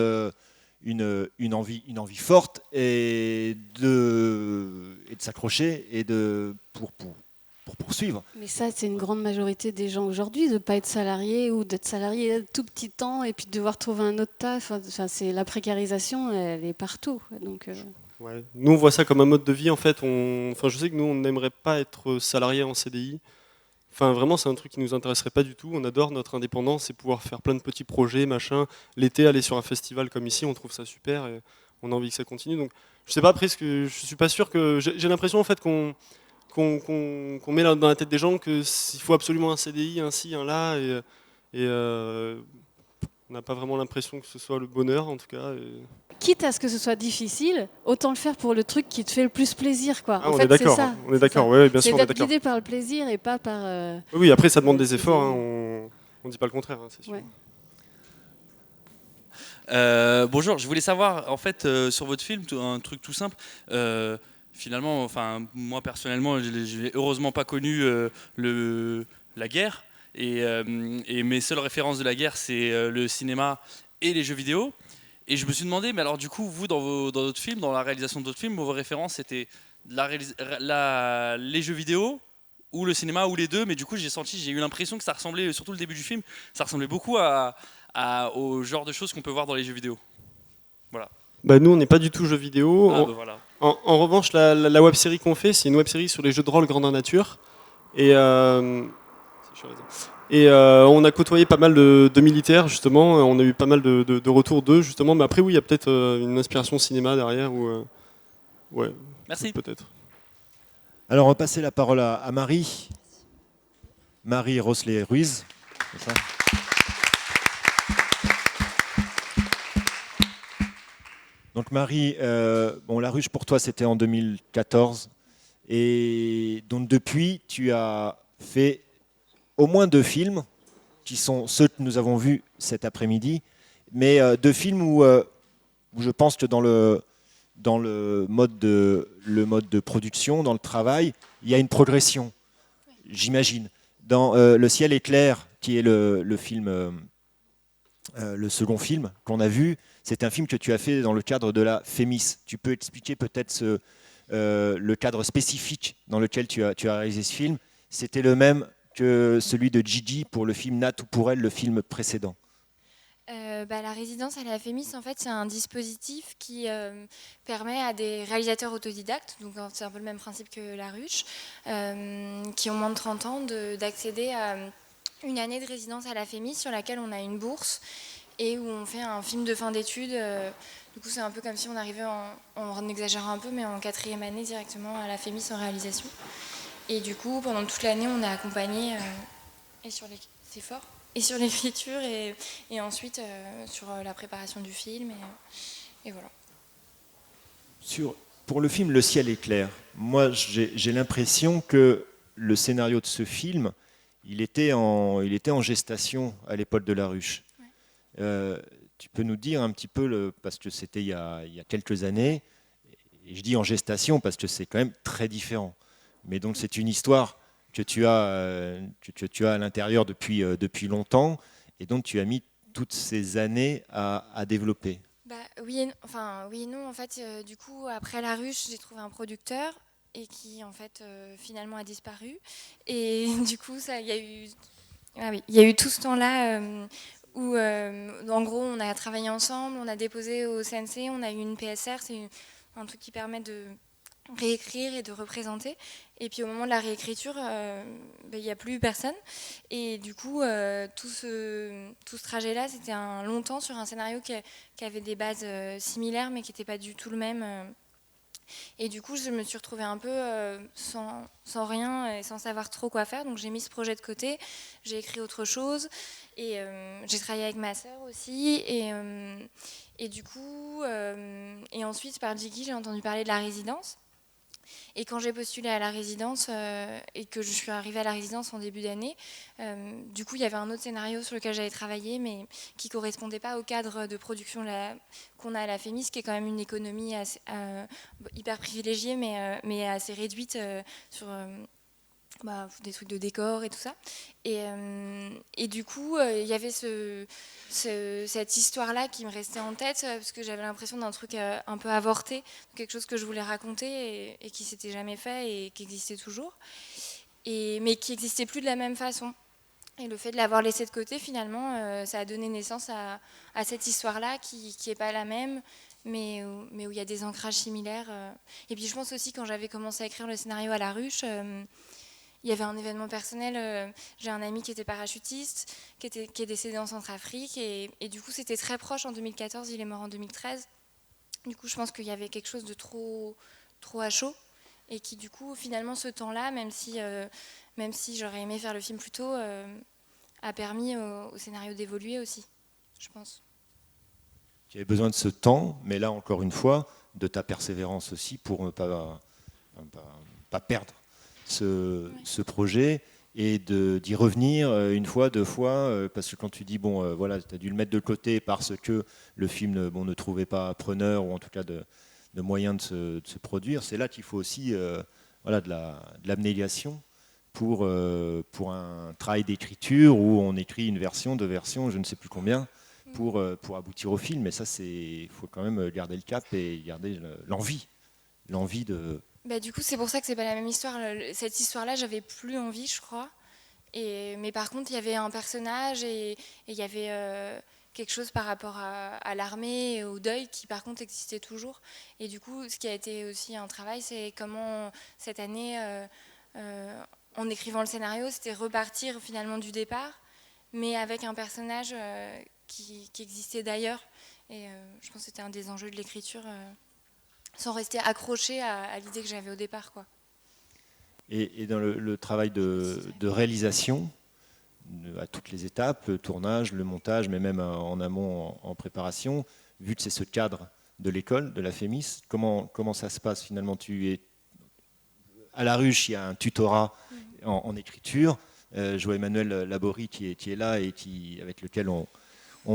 Speaker 1: envie forte et de s'accrocher et pour poursuivre.
Speaker 5: Mais ça, c'est une grande majorité des gens aujourd'hui, de ne pas être salarié ou d'être salarié tout petit temps et puis de devoir trouver un autre taf. Enfin, c'est la précarisation, elle est partout. Donc,
Speaker 4: Ouais. Nous, on voit ça comme un mode de vie. En fait, enfin, je sais que nous, on n'aimerait pas être salarié en CDI. Enfin, vraiment, c'est un truc qui nous intéresserait pas du tout. On adore notre indépendance et pouvoir faire plein de petits projets, machin. L'été, aller sur un festival comme ici, on trouve ça super et on a envie que ça continue. Donc, je sais pas après, je suis pas sûr que j'ai l'impression en fait qu'on met dans la tête des gens qu'il faut absolument un CDI, un ci, un là, et on n'a pas vraiment l'impression que ce soit le bonheur en tout cas.
Speaker 5: quitte à ce que ce soit difficile, autant le faire pour le truc qui te fait le plus plaisir, quoi.
Speaker 4: Ah,
Speaker 5: en
Speaker 4: on
Speaker 5: fait,
Speaker 4: est d'accord,
Speaker 5: c'est ça.
Speaker 4: on est d'accord, ouais, bien sûr, on est
Speaker 5: C'est d'être
Speaker 4: d'accord.
Speaker 5: guidé par le plaisir et pas par.
Speaker 4: Oui, après ça demande des efforts, hein, on dit pas le contraire, hein, c'est sûr.
Speaker 5: Ouais.
Speaker 6: Bonjour, je voulais savoir, en fait, sur votre film, un truc tout simple. Finalement, enfin, moi personnellement, je n'ai heureusement pas connu la guerre. Et mes seules références de la guerre, c'est le cinéma et les jeux vidéo. Et je me suis demandé, mais alors du coup, vous, dans votre film, dans la réalisation de votre film, vos références, c'était les jeux vidéo ou le cinéma ou les deux. Mais du coup, j'ai eu l'impression que ça ressemblait, surtout le début du film, ça ressemblait beaucoup au genre de choses qu'on peut voir dans les jeux vidéo. Voilà.
Speaker 4: Bah, nous, on n'est pas du tout jeux vidéo.
Speaker 6: Ah, bah voilà.
Speaker 4: En revanche, la web série qu'on fait, c'est une web série sur les jeux de rôle grandeur nature. Et on a côtoyé pas mal de militaires, justement. On a eu pas mal de retours d'eux, justement. Mais après, oui, il y a peut-être une inspiration cinéma derrière. Ouais,
Speaker 6: Merci.
Speaker 4: peut-être.
Speaker 1: Alors, on va passer la parole à Marie. Marie Rosley-Ruiz. C'est ça ? Donc Marie, La Ruche pour toi c'était en 2014 et donc depuis tu as fait au moins 2 films qui sont ceux que nous avons vus cet après-midi, mais 2 films où je pense que dans le mode de production, dans le travail, il y a une progression, j'imagine. Dans Le ciel est clair, qui est le film, le second film qu'on a vu, c'est un film que tu as fait dans le cadre de la FEMIS. Tu peux expliquer peut-être le cadre spécifique dans lequel tu as réalisé ce film. C'était le même que celui de Gigi pour le film Nat ou pour elle, le film précédent.
Speaker 7: La résidence à la FEMIS, en fait, c'est un dispositif qui permet à des réalisateurs autodidactes, donc c'est un peu le même principe que La Ruche, qui ont moins de 30 ans, d'accéder à une année de résidence à la FEMIS sur laquelle on a une bourse et où on fait un film de fin d'études. Du coup, c'est un peu comme si on arrivait, on exagère un peu, mais en 4e année directement à la FEMIS en réalisation. Et du coup, pendant toute l'année, on est accompagné c'est fort, et sur l'écriture et ensuite sur la préparation du film. Et voilà.
Speaker 1: Pour le film Le ciel est clair, moi j'ai l'impression que le scénario de ce film, il était en gestation à l'époque de La Ruche. Ouais. Tu peux nous dire un petit peu, parce que c'était il y a quelques années, et je dis en gestation parce que c'est quand même très différent. Mais donc c'est une histoire que tu as à l'intérieur depuis longtemps, et donc tu as mis toutes ces années à développer.
Speaker 7: Oui et non. En fait, du coup, après La Ruche, j'ai trouvé un producteur et qui, en fait, finalement a disparu. Et du coup, il y a eu Ah oui, il y a eu tout ce temps-là où, en gros, on a travaillé ensemble, on a déposé au CNC, on a eu une PSR, c'est un truc qui permet de réécrire et de représenter. Et puis au moment de la réécriture, il n'y a plus personne. Et du coup, tout ce trajet-là, c'était un long temps sur un scénario qui avait des bases similaires, mais qui n'était pas du tout le même. Et du coup, je me suis retrouvée un peu sans rien et sans savoir trop quoi faire. Donc j'ai mis ce projet de côté, j'ai écrit autre chose. Et j'ai travaillé avec ma sœur aussi. Et du coup, et ensuite, par Jiki, j'ai entendu parler de la résidence. Et quand j'ai postulé à la résidence et que je suis arrivée à la résidence en début d'année, du coup, il y avait un autre scénario sur lequel j'avais travaillé, mais qui ne correspondait pas au cadre de production qu'on a à la FEMIS, qui est quand même une économie hyper privilégiée, mais assez réduite sur des trucs de décor et tout ça. Et du coup, il y avait cette histoire-là qui me restait en tête, parce que j'avais l'impression d'un truc un peu avorté, quelque chose que je voulais raconter et qui s'était jamais fait et qui existait toujours, mais qui n'existait plus de la même façon. Et le fait de l'avoir laissé de côté, finalement, ça a donné naissance à cette histoire-là qui n'est pas la même, mais où il y a des ancrages similaires. Et puis je pense aussi, quand j'avais commencé à écrire le scénario à la ruche, il y avait un événement personnel. J'ai un ami qui était parachutiste, qui est décédé en Centrafrique, et du coup c'était très proche en 2014, il est mort en 2013. Du coup je pense qu'il y avait quelque chose de trop à chaud, et qui du coup finalement ce temps-là, même si j'aurais aimé faire le film plus tôt, a permis au scénario d'évoluer aussi, je pense.
Speaker 1: Tu avais besoin de ce temps, mais là encore une fois, de ta persévérance aussi pour ne pas perdre ce projet et d'y revenir une fois, deux fois, parce que quand tu dis, voilà, tu as dû le mettre de côté parce que le film ne trouvait pas preneur, ou en tout cas de moyens de se produire, c'est là qu'il faut aussi de l'abnégation pour un travail d'écriture où on écrit une version, deux versions, je ne sais plus combien, pour aboutir au film. Mais ça, il faut quand même garder le cap et garder l'envie de...
Speaker 7: Du coup, c'est pour ça que c'est pas la même histoire. Cette histoire-là, j'avais plus envie, je crois. Mais par contre, il y avait un personnage et il y avait quelque chose par rapport à l'armée et au deuil qui, par contre, existait toujours. Et du coup, ce qui a été aussi un travail, c'est comment cette année, en écrivant le scénario, c'était repartir finalement du départ, mais avec un personnage qui existait d'ailleurs. Et je pense que c'était un des enjeux de l'écriture. Sans rester accroché à l'idée que j'avais au départ, quoi.
Speaker 1: Et dans le travail de réalisation, à toutes les étapes, le tournage, le montage, mais même en amont, en préparation, vu que c'est ce cadre de l'école, de la FEMIS, comment ça se passe finalement? Tu es à la ruche, il y a un tutorat en écriture. Je vois Emmanuel Laborie qui est là et avec lequel on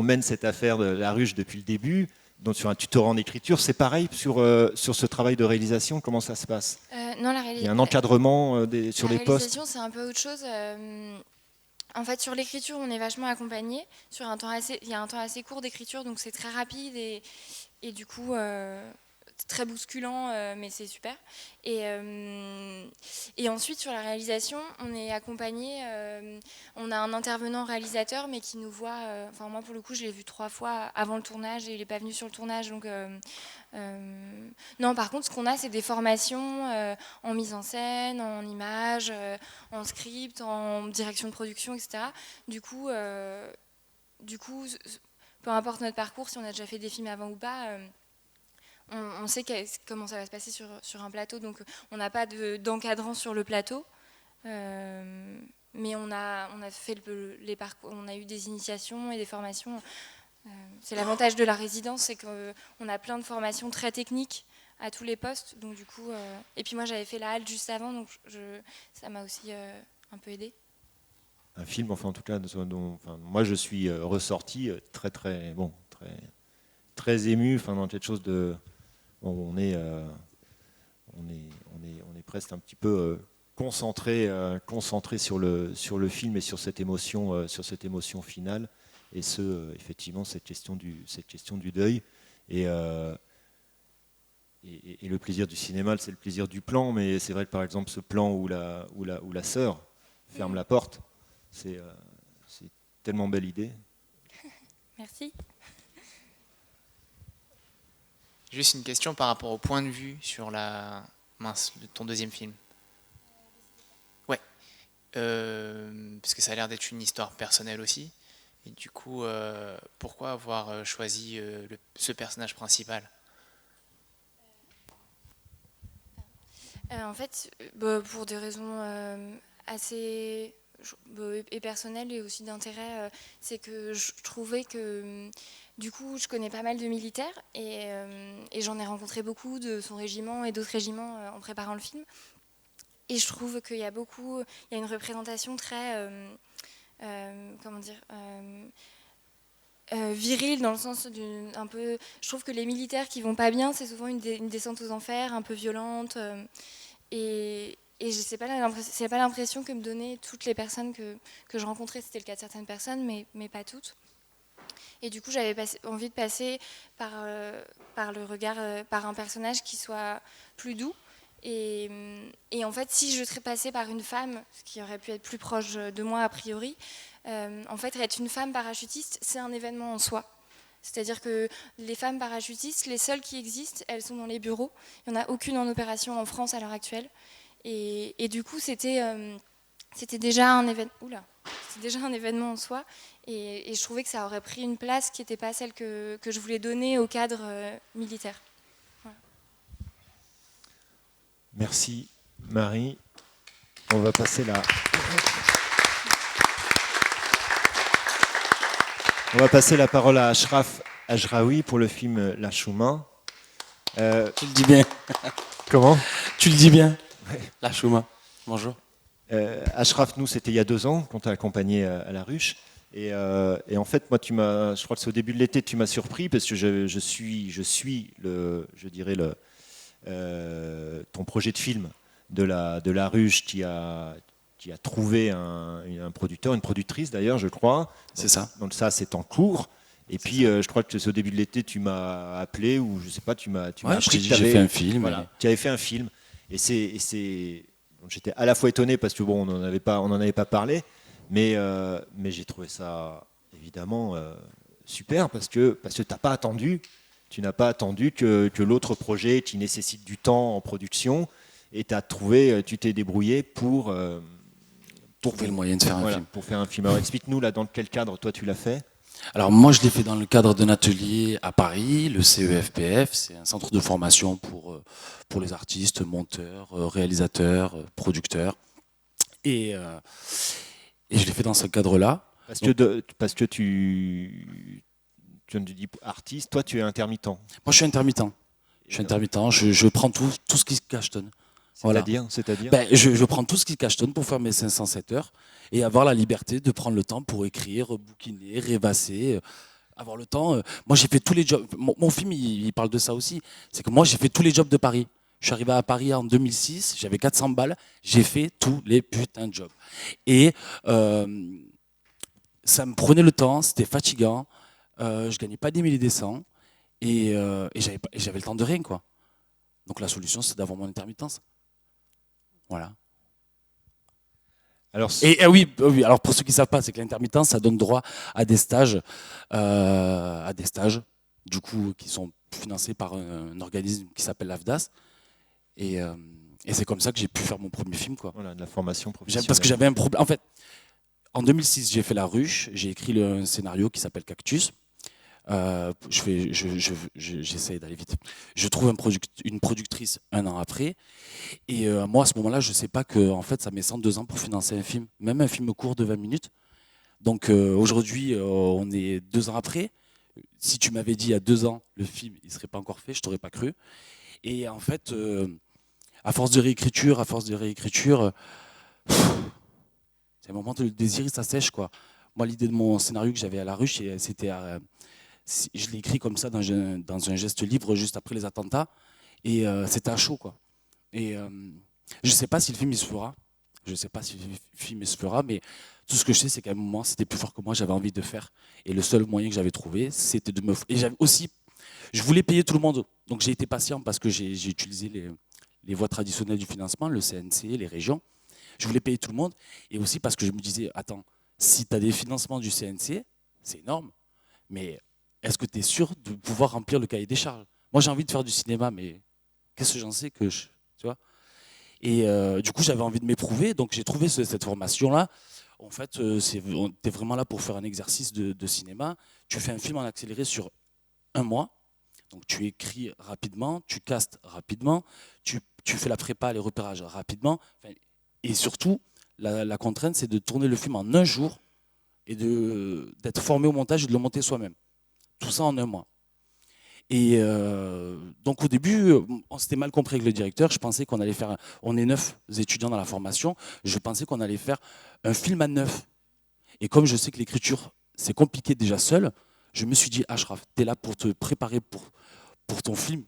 Speaker 1: mène cette affaire de la ruche depuis le début. Donc sur un tutorat en écriture, c'est pareil sur ce travail de réalisation, comment ça se passe?
Speaker 7: Non,
Speaker 1: il y a un encadrement sur les postes?
Speaker 7: La réalisation, c'est un peu autre chose. En fait, sur l'écriture, on est vachement accompagné. Il y a un temps assez court d'écriture, donc c'est très rapide et du coup très bousculant, mais c'est super. Et ensuite, sur la réalisation, on est accompagné. On a un intervenant réalisateur, mais qui nous voit. Enfin, moi, pour le coup, je l'ai vu 3 fois avant le tournage et il n'est pas venu sur le tournage. Donc, non, par contre, ce qu'on a, c'est des formations en mise en scène, en images, en script, en direction de production, etc. Du coup, peu importe notre parcours, si on a déjà fait des films avant ou pas. On sait comment ça va se passer sur un plateau, donc on n'a pas d'encadrant sur le plateau, mais on a fait les parcours, on a eu des initiations et des formations. C'est l'avantage de la résidence, c'est qu'on a plein de formations très techniques à tous les postes, donc du coup, et puis moi j'avais fait la halte juste avant, donc ça m'a aussi un peu aidé.
Speaker 1: Un film, en tout cas, moi je suis ressorti très ému, dans quelque chose de... on est presque un petit peu concentré sur le film et sur cette émotion finale, et effectivement cette question du deuil et le plaisir du cinéma, c'est le plaisir du plan. Mais c'est vrai que par exemple ce plan où la sœur ferme la porte, C'est tellement belle idée.
Speaker 7: Merci.
Speaker 2: Juste une question par rapport au point de vue sur ton deuxième film. Ouais. Parce que ça a l'air d'être une histoire personnelle aussi. Et du coup, pourquoi avoir choisi ce personnage principal?
Speaker 7: En fait, pour des raisons assez personnelles et aussi d'intérêt, c'est que je trouvais que du coup, je connais pas mal de militaires et j'en ai rencontré beaucoup de son régiment et d'autres régiments en préparant le film. Et je trouve qu'il y a une représentation très, comment dire, virile dans le sens un peu. Je trouve que les militaires qui vont pas bien, c'est souvent une descente aux enfers, un peu violente. Et c'est pas l'impression que me donnaient toutes les personnes que je rencontrais. C'était le cas de certaines personnes, mais pas toutes. Et du coup, j'avais envie de passer par le regard, par un personnage qui soit plus doux. Et en fait, si je serais passée par une femme, ce qui aurait pu être plus proche de moi a priori, en fait, être une femme parachutiste, c'est un événement en soi. C'est-à-dire que les femmes parachutistes, les seules qui existent, elles sont dans les bureaux. Il n'y en a aucune en opération en France à l'heure actuelle. Et du coup, c'était déjà un événement. C'était déjà un événement en soi. Et je trouvais que ça aurait pris une place qui n'était pas celle que je voulais donner au cadre militaire. Voilà.
Speaker 1: Merci Marie. On va passer la parole à Ashraf Ajraoui pour le film La Chouma.
Speaker 8: Tu le dis bien.
Speaker 1: Comment?
Speaker 8: Tu le dis bien.
Speaker 1: Ouais.
Speaker 8: La Chouma. Bonjour.
Speaker 1: Ashraf, nous, c'était il y a 2 ans qu'on t'a accompagné à la ruche. Et en fait, moi, je crois que c'est au début de l'été, tu m'as surpris parce que je suis ton projet de film de la ruche qui a trouvé un producteur, une productrice d'ailleurs, je crois.
Speaker 8: C'est ça.
Speaker 1: Donc ça, c'est en cours. Et puis, je crois que c'est au début de l'été, tu m'as appelé ou je sais pas, tu m'as appris que
Speaker 8: j'ai fait un film.
Speaker 1: Voilà, tu avais fait un film. Et donc, j'étais à la fois étonné parce que bon, on n'en avait pas parlé, mais j'ai trouvé ça évidemment super parce que t'as pas attendu. Tu n'as pas attendu que l'autre projet qui nécessite du temps en production et tu t'es débrouillé pour
Speaker 8: trouver le moyen de faire un film.
Speaker 1: Pour faire un film. Alors explique-nous là dans quel cadre toi tu l'as fait.
Speaker 8: Alors moi je l'ai fait dans le cadre d'un atelier à Paris, le CEFPF, c'est un centre de formation pour les artistes, monteurs, réalisateurs, producteurs. Et je l'ai fait dans ce cadre-là.
Speaker 1: Parce que tu dis artiste, toi tu es intermittent.
Speaker 8: Moi je suis intermittent. Je prends tout ce qui se cachetonne.
Speaker 1: C'est-à-dire
Speaker 8: je prends tout ce qui cachetonne pour faire mes 507 heures et avoir la liberté de prendre le temps pour écrire, bouquiner, rêvasser, avoir le temps. Moi j'ai fait tous les jobs. Mon film il parle de ça aussi. C'est que moi j'ai fait tous les jobs de Paris. Je suis arrivé à Paris en 2006, j'avais 400 balles, j'ai fait tous les putains de jobs. Et ça me prenait le temps, c'était fatigant, je gagnais pas des milliers des cents et j'avais le temps de rien quoi. Donc la solution c'est d'avoir mon intermittence. Voilà.
Speaker 1: Alors,
Speaker 8: oui, alors pour ceux qui ne savent pas, c'est que l'intermittence, ça donne droit à des stages, du coup, qui sont financés par un organisme qui s'appelle l'AFDAS. Et c'est comme ça que j'ai pu faire mon premier film, quoi.
Speaker 1: Voilà, de la formation professionnelle.
Speaker 8: Parce que j'avais un problème. En fait, en 2006, j'ai fait La Ruche, j'ai écrit un scénario qui s'appelle Cactus. J'essaie d'aller vite. Je trouve une productrice 1 an après. Et moi, à ce moment-là, je ne sais pas que en fait, ça met 102 ans pour financer un film, même un film court de 20 minutes. Donc aujourd'hui, on est 2 ans après. Si tu m'avais dit il y a 2 ans, le film il ne serait pas encore fait, je ne t'aurais pas cru. Et en fait, à force de réécriture, c'est un moment où le désir il s'assèche, quoi. Moi, l'idée de mon scénario que j'avais à la ruche, c'était je l'ai écrit comme ça dans un geste libre juste après les attentats et c'était à chaud quoi. Et je sais pas si le film il se fera, mais tout ce que je sais c'est qu'à un moment c'était plus fort que moi, j'avais envie de faire et le seul moyen que j'avais trouvé c'était de me et j'avais aussi je voulais payer tout le monde donc j'ai été patient parce que j'ai utilisé les voies traditionnelles du financement, le CNC, les régions. Je voulais payer tout le monde et aussi parce que je me disais attends, si tu as des financements du CNC, c'est énorme, mais est-ce que tu es sûr de pouvoir remplir le cahier des charges? Moi, j'ai envie de faire du cinéma, mais qu'est-ce que j'en sais tu vois? Et du coup, j'avais envie de m'éprouver, donc j'ai trouvé cette formation-là. En fait, tu es vraiment là pour faire un exercice de cinéma. Tu fais un film en accéléré sur 1 mois. Donc tu écris rapidement, tu castes rapidement, tu fais la prépa, les repérages rapidement. Et surtout, la contrainte, c'est de tourner le film en 1 jour et d'être formé au montage et de le monter soi-même. Tout ça en 1 mois. Et donc au début, on s'était mal compris avec le directeur. Je pensais qu'on allait faire, on est 9 étudiants dans la formation, je pensais qu'on allait faire un film à 9. Et comme je sais que l'écriture, c'est compliqué déjà seul, je me suis dit, Achraf, tu es là pour te préparer pour ton film,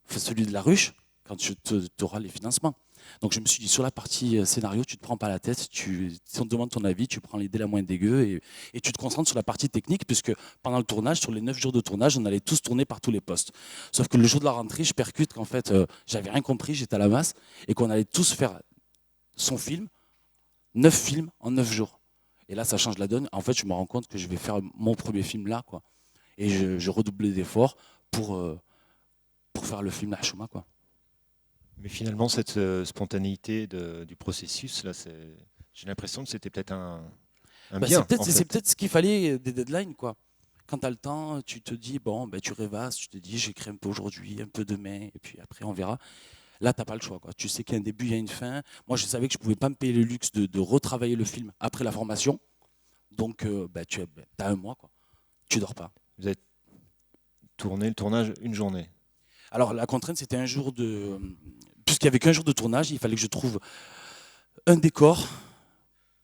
Speaker 8: celui de La Ruche, quand tu auras les financements. Donc je me suis dit, sur la partie scénario, tu ne te prends pas la tête, si on te demande ton avis, tu prends l'idée la moins dégueu et tu te concentres sur la partie technique, puisque pendant le tournage, sur les 9 jours de tournage, on allait tous tourner par tous les postes. Sauf que le jour de la rentrée, je percute qu'en fait, j'avais rien compris, j'étais à la masse, et qu'on allait tous faire son film, 9 films en 9 jours. Et là, ça change la donne. En fait, je me rends compte que je vais faire mon premier film là, quoi. Et je redoublais d'efforts pour faire le film La Chouma, quoi.
Speaker 1: Mais finalement, cette spontanéité du processus, là, j'ai l'impression que c'était peut-être un bien.
Speaker 8: C'est peut-être ce qu'il fallait, des deadlines, quoi. Quand tu as le temps, tu te dis, bon, ben, tu rêvasses, tu te dis, j'écris un peu aujourd'hui, un peu demain, et puis après, on verra. Là, tu n'as pas le choix, quoi. Tu sais qu'il y a un début, il y a une fin. Moi, je savais que je ne pouvais pas me payer le luxe de retravailler le film après la formation. Donc, tu as 1 mois, quoi. Tu dors pas.
Speaker 1: Vous avez tourné le tournage une journée.
Speaker 8: Alors, la contrainte, c'était puisqu'il n'y avait qu'1 jour de tournage, il fallait que je trouve un décor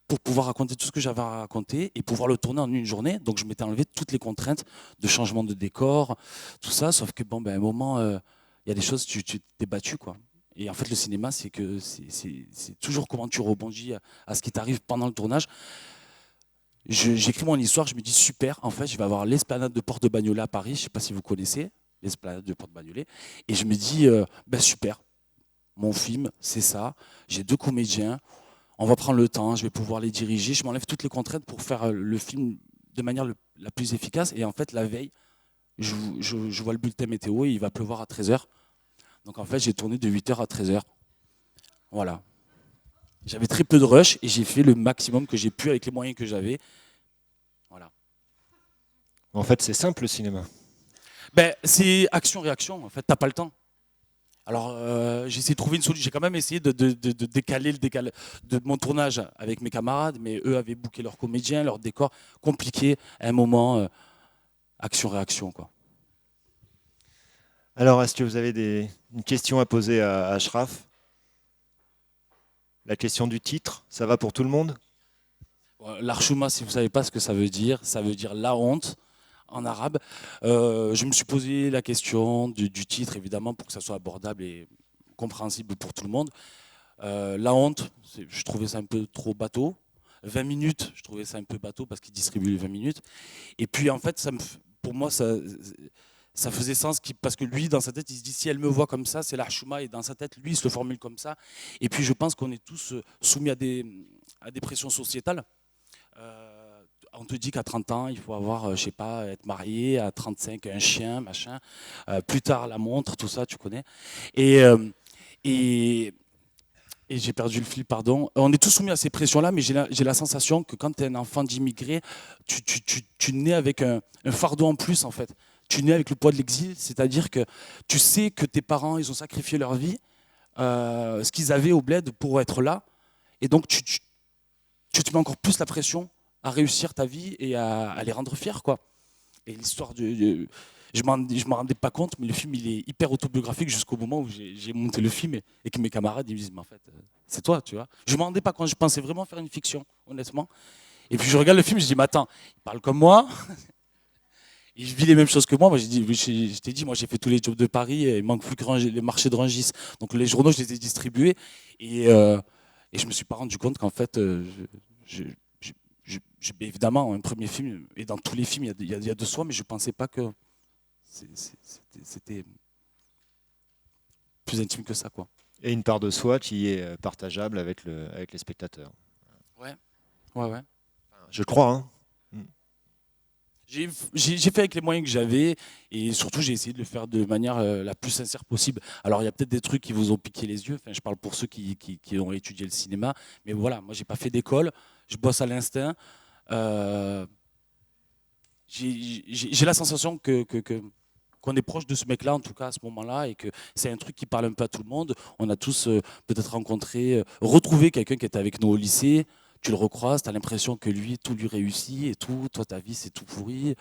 Speaker 8: pour pouvoir raconter tout ce que j'avais à raconter et pouvoir le tourner en 1 journée. Donc, je m'étais enlevé toutes les contraintes de changement de décor, tout ça. Sauf que, à un moment, il y a des choses, tu t'es battu, quoi. Et en fait, le cinéma, c'est toujours comment tu rebondis à ce qui t'arrive pendant le tournage. J'écris mon histoire, je me dis super, en fait, je vais avoir l'esplanade de Porte de Bagnolet à Paris, je ne sais pas si vous connaissez l'esplanade de Porte de Bagnolet, et je me dis, super, mon film, c'est ça, j'ai 2 comédiens, on va prendre le temps, je vais pouvoir les diriger, je m'enlève toutes les contraintes pour faire le film de manière la plus efficace, et en fait, la veille, je vois le bulletin météo et il va pleuvoir à 13h, donc en fait, j'ai tourné de 8h à 13h, voilà. J'avais très peu de rush et j'ai fait le maximum que j'ai pu avec les moyens que j'avais. Voilà.
Speaker 1: En fait, c'est simple le cinéma.
Speaker 8: C'est action-réaction. En fait, t'as pas le temps. Alors, j'ai essayé de trouver une solution. J'ai quand même essayé de décaler de mon tournage avec mes camarades, mais eux avaient booké leurs comédiens, leur décor compliqué. À un moment, action-réaction, quoi.
Speaker 1: Alors, est-ce que vous avez une question à poser à Achraf? La question du titre, ça va pour tout le monde?
Speaker 8: L'Archouma, si vous ne savez pas ce que ça veut dire la honte en arabe. Je me suis posé la question du titre, évidemment, pour que ça soit abordable et compréhensible pour tout le monde. La honte, je trouvais ça un peu trop bateau. 20 minutes, je trouvais ça un peu bateau parce qu'il distribue les 20 minutes. Et puis, en fait, pour moi, ça faisait sens parce que lui, dans sa tête, il se dit si elle me voit comme ça, c'est l'Archouma, et dans sa tête, lui, il se le formule comme ça. Et puis je pense qu'on est tous soumis à des pressions sociétales. On te dit qu'à 30 ans, il faut avoir, je sais pas, être marié, à 35, un chien, machin. Plus tard, la montre, tout ça, tu connais. Et j'ai perdu le fil, pardon. On est tous soumis à ces pressions-là, mais j'ai la sensation que quand tu es un enfant d'immigré, tu nais avec un fardeau en plus, en fait. Tu nais avec le poids de l'exil, c'est-à-dire que tu sais que tes parents, ils ont sacrifié leur vie, ce qu'ils avaient au bled pour être là, et donc tu te mets encore plus la pression à réussir ta vie et à les rendre fiers, quoi. Et l'histoire je m'en rendais pas compte, mais le film, il est hyper autobiographique jusqu'au moment où j'ai monté le film et que mes camarades ils me disent, mais en fait, c'est toi, tu vois. Je m'en rendais pas compte, je pensais vraiment faire une fiction, honnêtement. Et puis je regarde le film, je dis, mais attends, il parle comme moi. Et je vis les mêmes choses que moi. Je t'ai dit, moi j'ai fait tous les jobs de Paris, et il manque plus que les marchés de Rungis. Donc les journaux, je les ai distribués. Et je me suis pas rendu compte qu'en fait, évidemment, un premier film, et dans tous les films, il y a de soi, mais je pensais pas que c'était plus intime que ça, quoi.
Speaker 1: Et une part de soi qui est partageable avec les spectateurs.
Speaker 8: Ouais.
Speaker 1: Enfin, je crois. Hein.
Speaker 8: J'ai fait avec les moyens que j'avais et surtout j'ai essayé de le faire de manière la plus sincère possible. Alors il y a peut-être des trucs qui vous ont piqué les yeux, enfin, je parle pour ceux qui ont étudié le cinéma, mais voilà, moi j'ai pas fait d'école, je bosse à l'instinct. J'ai la sensation qu'on est proche de ce mec-là, en tout cas à ce moment-là, et que c'est un truc qui parle un peu à tout le monde. On a tous peut-être rencontré, retrouvé quelqu'un qui était avec nous au lycée. Tu le recroises, tu as l'impression que lui, tout lui réussit et tout. Toi, ta vie, c'est tout pourri.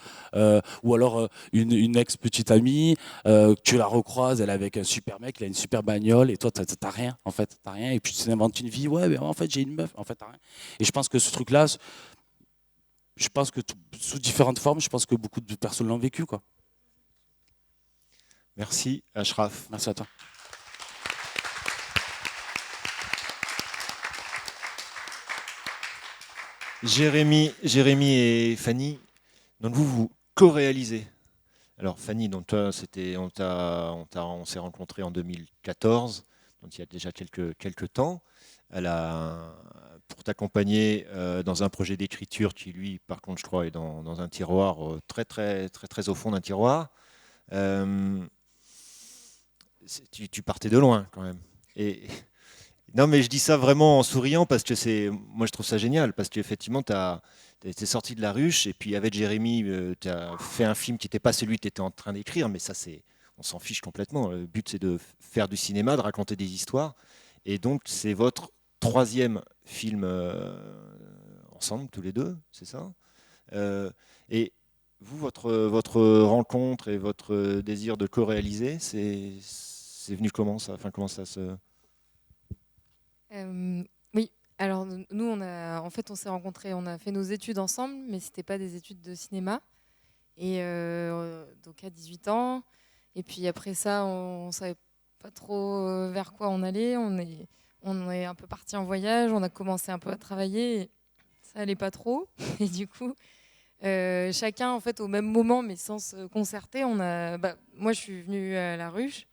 Speaker 8: Ou alors une ex-petite amie, tu la recroises, elle est avec un super mec, il a une super bagnole, et toi, t'as rien, en fait. T'as rien. Et puis tu t'inventes une vie. Ouais, mais en fait, j'ai une meuf. En fait, t'as rien. Et je pense que ce truc-là, je pense que sous différentes formes, je pense que beaucoup de personnes l'ont vécu, quoi.
Speaker 1: Merci, Ashraf.
Speaker 8: Merci à toi.
Speaker 1: Jérémy et Fanny, donc vous co-réalisez. Alors Fanny, donc toi, on s'est rencontrés en 2014, donc il y a déjà quelques temps. Pour t'accompagner dans un projet d'écriture qui, lui, par contre, je crois, est dans un tiroir très au fond d'un tiroir. Tu partais de loin quand même. Non, mais je dis ça vraiment en souriant parce que moi je trouve ça génial parce qu'effectivement tu es sorti de la ruche et puis avec Jérémy tu as fait un film qui n'était pas celui que tu étais en train d'écrire, mais ça on s'en fiche complètement. Le but c'est de faire du cinéma, de raconter des histoires, et donc c'est votre troisième film ensemble tous les deux, c'est ça? Et vous, votre rencontre et votre désir de co-réaliser, c'est venu comment ça? Enfin, comment ça se...
Speaker 9: Oui, alors nous, en fait, on s'est rencontrés, on a fait nos études ensemble, mais c'était pas des études de cinéma. Et donc à 18 ans, et puis après ça, on savait pas trop vers quoi on allait. On est un peu parti en voyage, on a commencé un peu à travailler, et ça allait pas trop. Et du coup, chacun, en fait, au même moment, mais sans se concerter, moi, je suis venue à La Ruche.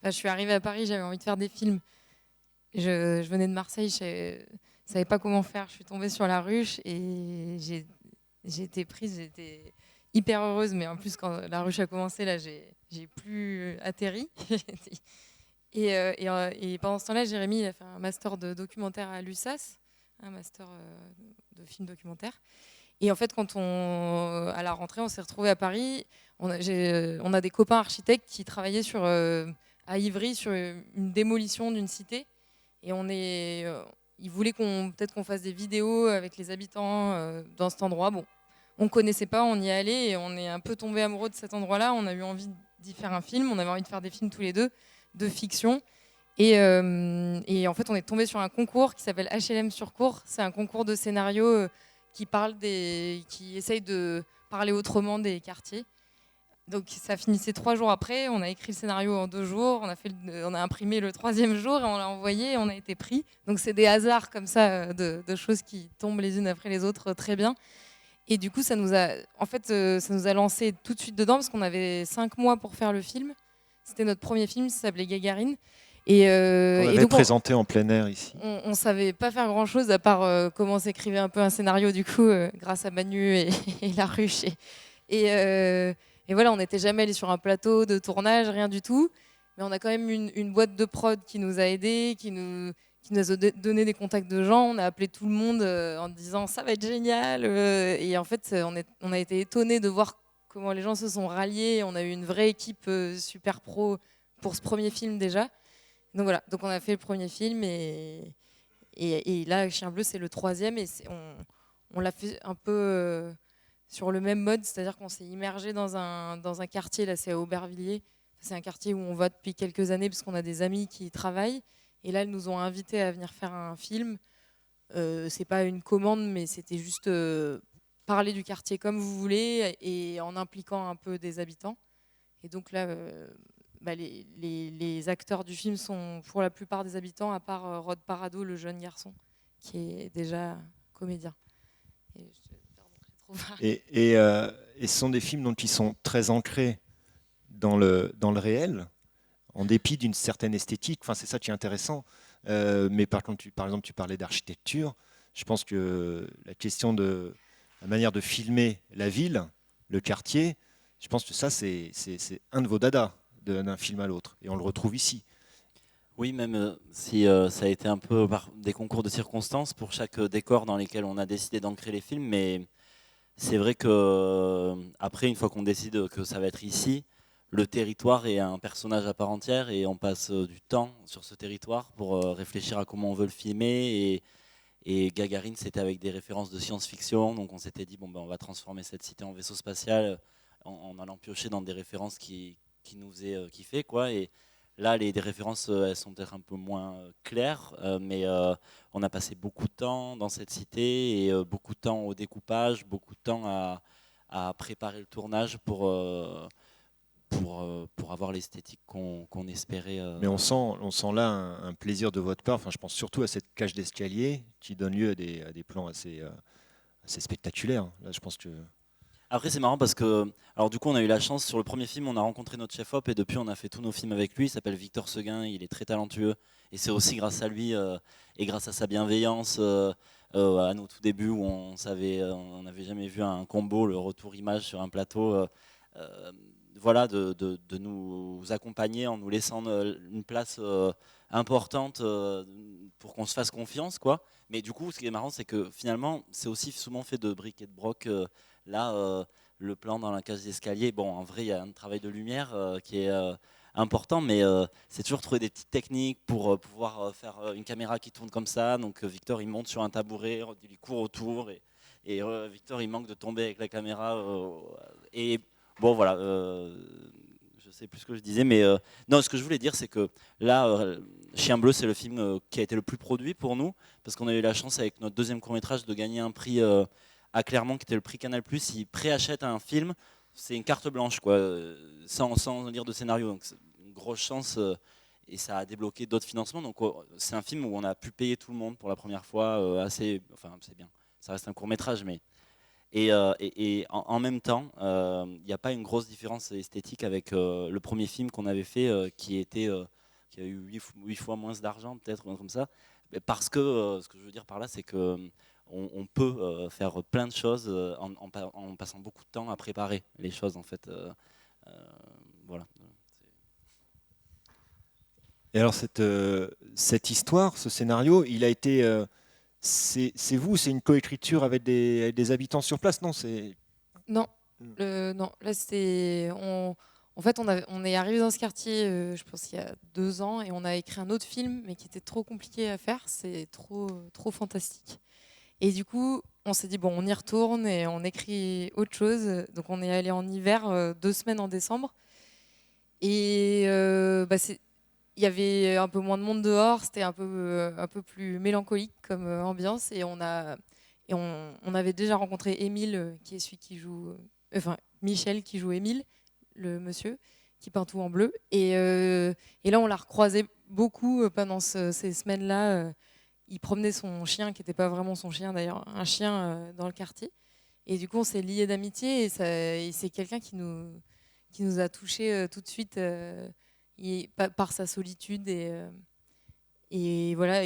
Speaker 9: Enfin, je suis arrivée à Paris, j'avais envie de faire des films. Je venais de Marseille, je ne savais pas comment faire. Je suis tombée sur La Ruche et j'ai été prise, j'étais hyper heureuse. Mais en plus, quand La Ruche a commencé, là, j'ai plus atterri. Et pendant ce temps-là, Jérémy, il a fait un master de documentaire à l'USAS, un master de film documentaire. Et en fait, à la rentrée, on s'est retrouvés à Paris. On a des copains architectes qui travaillaient à Ivry sur une démolition d'une cité. Et ils voulaient peut-être qu'on fasse des vidéos avec les habitants dans cet endroit. Bon, on ne connaissait pas, on y allait et on est un peu tombé amoureux de cet endroit-là. On a eu envie d'y faire un film. On avait envie de faire des films tous les deux, de fiction. Et en fait, on est tombé sur un concours qui s'appelle HLM Surcours. C'est un concours de scénario qui essaye de parler autrement des quartiers. Donc ça finissait 3 jours après, on a écrit le scénario en 2 jours, on a imprimé le 3e jour et on l'a envoyé et on a été pris. Donc c'est des hasards comme ça de choses qui tombent les unes après les autres très bien. Et du coup ça nous a lancé tout de suite dedans parce qu'on avait 5 mois pour faire le film. C'était notre premier film, ça s'appelait Gagarine.
Speaker 1: On l'avait présenté en plein air ici.
Speaker 9: On savait pas faire grand chose à part comment s'écrivait un peu un scénario du coup grâce à Manu et La Ruche. Et voilà, on n'était jamais allé sur un plateau de tournage, rien du tout. Mais on a quand même une boîte de prod qui nous a aidés, qui nous a donné des contacts de gens. On a appelé tout le monde en disant ça va être génial. Et en fait, on a été étonnés de voir comment les gens se sont ralliés. On a eu une vraie équipe super pro pour ce premier film déjà. Donc voilà, donc on a fait le premier film et là, Chien Bleu, c'est le 3e. Et on l'a fait un peu... sur le même mode, c'est-à-dire qu'on s'est immergé dans un quartier, là c'est à Aubervilliers, c'est un quartier où on va depuis quelques années parce qu'on a des amis qui y travaillent, et là ils nous ont invités à venir faire un film. C'est pas une commande, mais c'était juste parler du quartier comme vous voulez et en impliquant un peu des habitants. Et donc là, les acteurs du film sont pour la plupart des habitants, à part Rod Parado, le jeune garçon, qui est déjà comédien.
Speaker 1: Et ce sont des films donc, qui sont très ancrés dans le réel, en dépit d'une certaine esthétique. Enfin, c'est ça qui est intéressant. Mais par contre, par exemple, tu parlais d'architecture. Je pense que la question de la manière de filmer la ville, le quartier, je pense que ça, c'est un de vos dadas d'un film à l'autre. Et on le retrouve ici.
Speaker 8: Oui, même si ça a été un peu par des concours de circonstances pour chaque décor dans lesquels on a décidé d'ancrer les films, mais c'est vrai que après, une fois qu'on décide que ça va être ici, le territoire est un personnage à part entière et on passe du temps sur ce territoire pour réfléchir à comment on veut le filmer. Et Gagarine, c'était avec des références de science-fiction, donc on s'était dit bon ben on va transformer cette cité en vaisseau spatial en allant piocher dans des références qui nous faisaient kiffer, quoi. Et là, des références, elles sont peut-être un peu moins claires, mais on a passé beaucoup de temps dans cette cité et beaucoup de temps au découpage, beaucoup de temps à préparer le tournage pour avoir l'esthétique qu'on espérait.
Speaker 1: Mais on sent là un plaisir de votre part. Enfin, je pense surtout à cette cage d'escalier qui donne lieu à des plans assez spectaculaires. Là, je pense que...
Speaker 8: Après, c'est marrant parce que, alors du coup, on a eu la chance sur le premier film, on a rencontré notre chef-op et depuis, on a fait tous nos films avec lui. Il s'appelle Victor Seguin, il est très talentueux et c'est aussi grâce à lui et grâce à sa bienveillance à nos tout débuts où on n'avait jamais vu un combo, le retour image sur un plateau. Voilà, de nous accompagner en nous laissant une place importante pour qu'on se fasse confiance, quoi. Mais du coup, ce qui est marrant, c'est que finalement, c'est aussi souvent fait de briques et de broc. Là, le plan dans la cage d'escalier, bon, en vrai, il y a un travail de lumière qui est important, mais c'est toujours trouver des petites techniques pour pouvoir faire une caméra qui tourne comme ça. Donc Victor, il monte sur un tabouret, il court autour, et Victor, il manque de tomber avec la caméra. Et bon, voilà, je sais plus ce que je disais, mais non, ce que je voulais dire, c'est que là, Chien Bleu, c'est le film qui a été le plus produit pour nous, parce qu'on a eu la chance avec notre deuxième court-métrage de gagner un prix à Clermont, qui était le prix Canal+. Ils préachètent un film, c'est une carte blanche, quoi, sans lire de scénario. Donc c'est une grosse chance, et ça a débloqué d'autres financements. Donc c'est un film où on a pu payer tout le monde pour la première fois, enfin c'est bien. Ça reste un court-métrage, mais et en même temps, il n'y a pas une grosse différence esthétique avec le premier film qu'on avait fait, qui a eu 8 fois moins d'argent, peut-être, comme ça. Parce que ce que je veux dire par là, c'est que on peut faire plein de choses en passant beaucoup de temps à préparer les choses, en fait. Voilà.
Speaker 1: Et alors cette histoire, ce scénario, il a été... c'est vous, c'est une coécriture avec des habitants sur place, non?
Speaker 9: Non, non. Là, c'était... En fait, on est arrivé dans ce quartier, je pense, il y a 2 ans, et on a écrit un autre film, mais qui était trop compliqué à faire. C'est trop fantastique. Et du coup, on s'est dit, bon, on y retourne et on écrit autre chose. Donc, on est allé en hiver, 2 semaines en décembre. Et il y avait un peu moins de monde dehors, c'était un peu plus mélancolique comme ambiance. Et on avait déjà rencontré Émile, qui est celui qui joue... Michel, qui joue Émile, le monsieur, qui peint tout en bleu. Et là, on l'a recroisé beaucoup pendant ces semaines-là. Il promenait son chien, qui n'était pas vraiment son chien d'ailleurs, un chien dans le quartier. Et du coup, on s'est liés d'amitié et c'est quelqu'un qui nous a touchés tout de suite par sa solitude. Et voilà,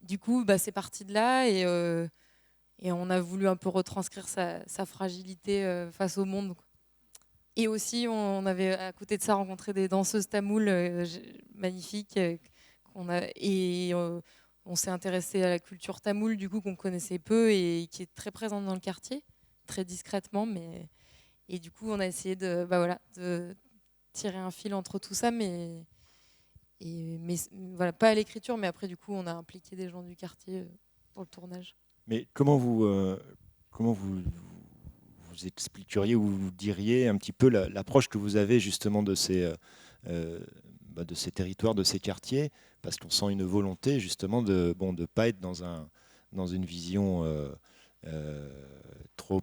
Speaker 9: du coup, c'est parti de là et on a voulu un peu retranscrire sa fragilité face au monde. Et aussi, on avait à côté de ça rencontré des danseuses tamoules magnifiques. On s'est intéressé à la culture tamoule, du coup, qu'on connaissait peu et qui est très présente dans le quartier, très discrètement. Et du coup, on a essayé de tirer un fil entre tout ça, mais voilà, pas à l'écriture, mais après, du coup, on a impliqué des gens du quartier pour le tournage.
Speaker 1: Mais comment vous expliqueriez ou vous diriez un petit peu l'approche que vous avez justement de ces territoires, de ces quartiers, parce qu'on sent une volonté justement de pas être dans une vision trop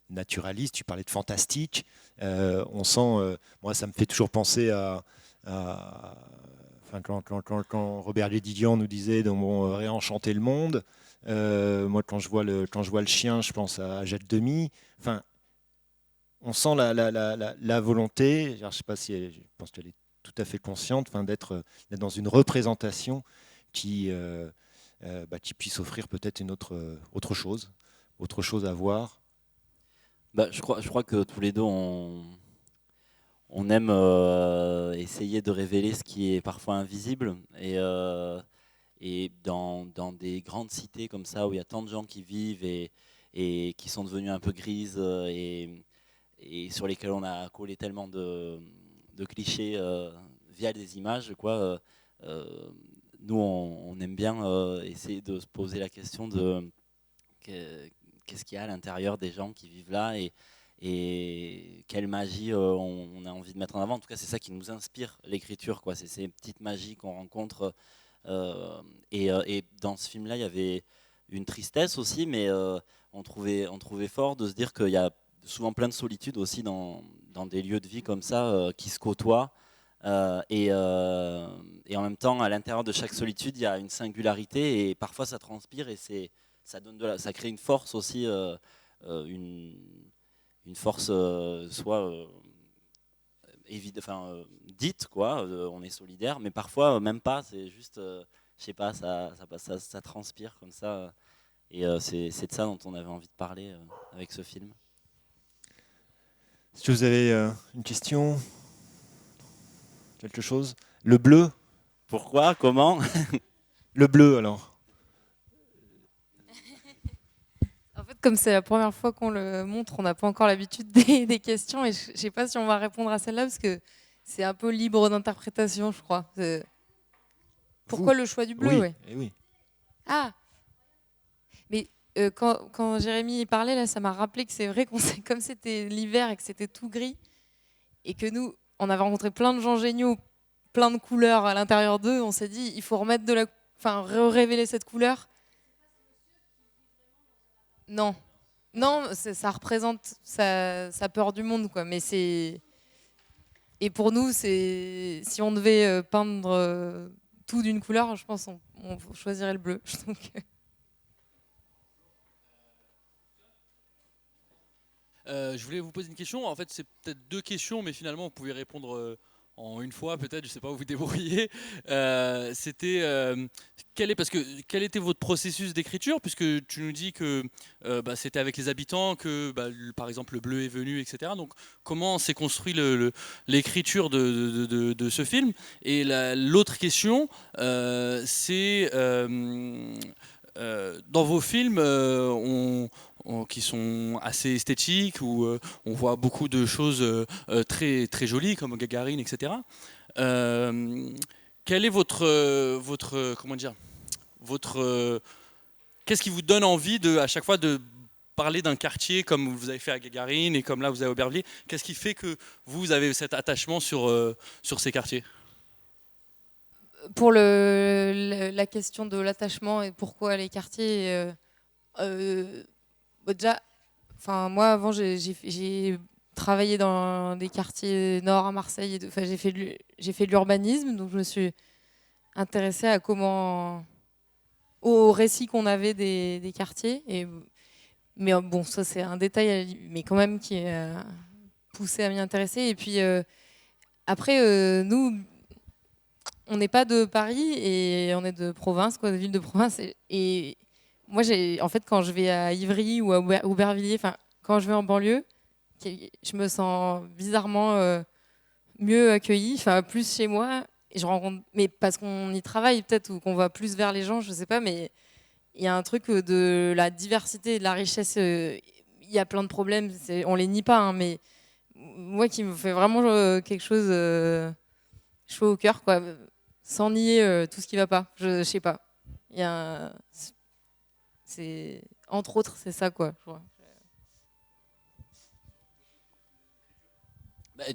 Speaker 1: naturaliste. Tu parlais de fantastique. On sent, moi ça me fait toujours penser quand Robert Lédidian nous disait réenchanter le monde. Moi quand je vois le chien, je pense à Jette Demi. Enfin, on sent la volonté. Je sais pas si je pense qu'elle est tout à fait consciente, d'être dans une représentation qui puisse offrir peut-être une autre chose autre chose à voir?
Speaker 8: Je crois que tous les deux, on aime essayer de révéler ce qui est parfois invisible. Et dans des grandes cités comme ça, où il y a tant de gens qui vivent et qui sont devenus un peu grises et sur lesquels on a collé tellement de clichés via des images, quoi, nous, on aime bien essayer de se poser la question de qu'est-ce qu'il y a à l'intérieur des gens qui vivent là et quelle magie on a envie de mettre en avant. En tout cas, c'est ça qui nous inspire l'écriture, quoi. C'est ces petites magies qu'on rencontre. Et dans ce film-là, il y avait une tristesse aussi, mais on trouvait fort de se dire qu'il y a souvent plein de solitude aussi dans des lieux de vie comme ça qui se côtoient. Et en même temps, à l'intérieur de chaque solitude, il y a une singularité et parfois ça transpire et ça crée une force aussi, une force soit dite, quoi, on est solidaire, mais parfois même pas, c'est juste, je sais pas, ça transpire comme ça. Et c'est de ça dont on avait envie de parler avec ce film.
Speaker 1: Est-ce que vous avez une question? Quelque chose? Le bleu?
Speaker 8: Pourquoi? Comment?
Speaker 1: Le bleu, alors.
Speaker 9: En fait, comme c'est la première fois qu'on le montre, on n'a pas encore l'habitude des questions et je ne sais pas si on va répondre à celle-là parce que c'est un peu libre d'interprétation, je crois. Pourquoi le choix du bleu?
Speaker 1: Oui,
Speaker 9: ouais.
Speaker 1: oui.
Speaker 9: Ah, mais quand Jérémy parlait, là, ça m'a rappelé que c'est vrai comme c'était l'hiver et que c'était tout gris et que nous, on avait rencontré plein de gens géniaux, plein de couleurs à l'intérieur d'eux, on s'est dit, il faut remettre révéler cette couleur. Non, ça représente sa peur du monde, quoi. Mais c'est et pour nous, si on devait peindre tout d'une couleur, je pense on choisirait le bleu. Donc,
Speaker 6: je voulais vous poser une question. En fait, c'est peut-être deux questions, mais finalement, vous pouvez répondre en une fois, peut-être. Je ne sais pas, vous vous débrouillez. C'était quel était votre processus d'écriture, puisque tu nous dis que c'était avec les habitants que, par exemple, le bleu est venu, etc. Donc, comment s'est construit l'écriture de ce film? Et l'autre question, c'est dans vos films, qui sont assez esthétiques, où on voit beaucoup de choses très, très jolies, comme Gagarine, etc. Quel est qu'est-ce qui vous donne envie à chaque fois de parler d'un quartier comme vous avez fait à Gagarine et comme là vous avez Aubervilliers? Qu'est-ce qui fait que vous avez cet attachement sur ces quartiers?
Speaker 9: pour la question de l'attachement et pourquoi les quartiers, déjà, moi avant j'ai travaillé dans des quartiers nord à Marseille. J'ai fait de l'urbanisme, donc je me suis intéressée au récit qu'on avait des quartiers. Mais bon, ça c'est un détail, mais quand même qui est poussé à m'y intéresser. Et puis après, nous, on n'est pas de Paris et on est de province, quoi, de ville de province. Et moi, en fait, quand je vais à Ivry ou à Aubervilliers, quand je vais en banlieue, je me sens bizarrement mieux accueillie, plus chez moi. Et je rencontre, mais parce qu'on y travaille peut-être ou qu'on va plus vers les gens, je sais pas, mais il y a un truc de la diversité et de la richesse. Il y a plein de problèmes, on les nie pas, hein, mais moi qui me fait vraiment quelque chose chaud au cœur, quoi, sans nier tout ce qui va pas. Je sais pas. C'est entre autres, c'est ça, quoi. Je vois.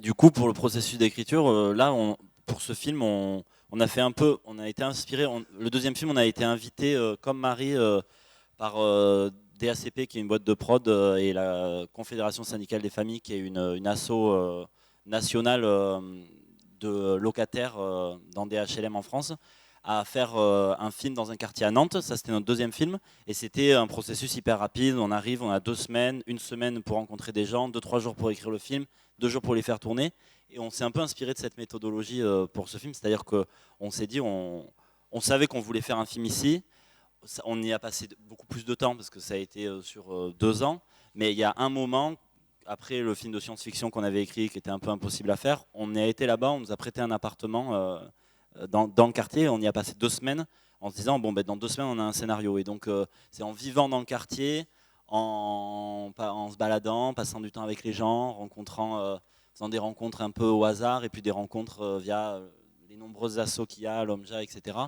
Speaker 8: Du coup, pour le processus d'écriture, là, pour ce film, on a fait un peu, on a été inspiré. Le deuxième film, on a été invité, comme Marie, par DACP, qui est une boîte de prod, et la Confédération syndicale des familles, qui est une asso nationale de locataires dans des HLM en France, à faire un film dans un quartier à Nantes. Ça, c'était notre deuxième film. Et c'était un processus hyper rapide. On arrive, on a 2 semaines, 1 semaine pour rencontrer des gens, 2-3 jours pour écrire le film, 2 jours pour les faire tourner. Et on s'est un peu inspiré de cette méthodologie pour ce film. C'est-à-dire qu'on s'est dit, on savait qu'on voulait faire un film ici.
Speaker 10: on y a passé beaucoup plus de temps parce que ça a été sur 2 ans. Mais il y a un moment, après le film de science-fiction qu'on avait écrit, qui était un peu impossible à faire, on a été là-bas, on nous a prêté un appartement dans le quartier. On y a passé 2 semaines en se disant, bon, ben, dans 2 semaines, on a un scénario. Et donc, c'est en vivant dans le quartier, en se baladant, passant du temps avec les gens, faisant des rencontres un peu au hasard, et puis des rencontres via les nombreuses assos qu'il y a, l'OMJA, etc.,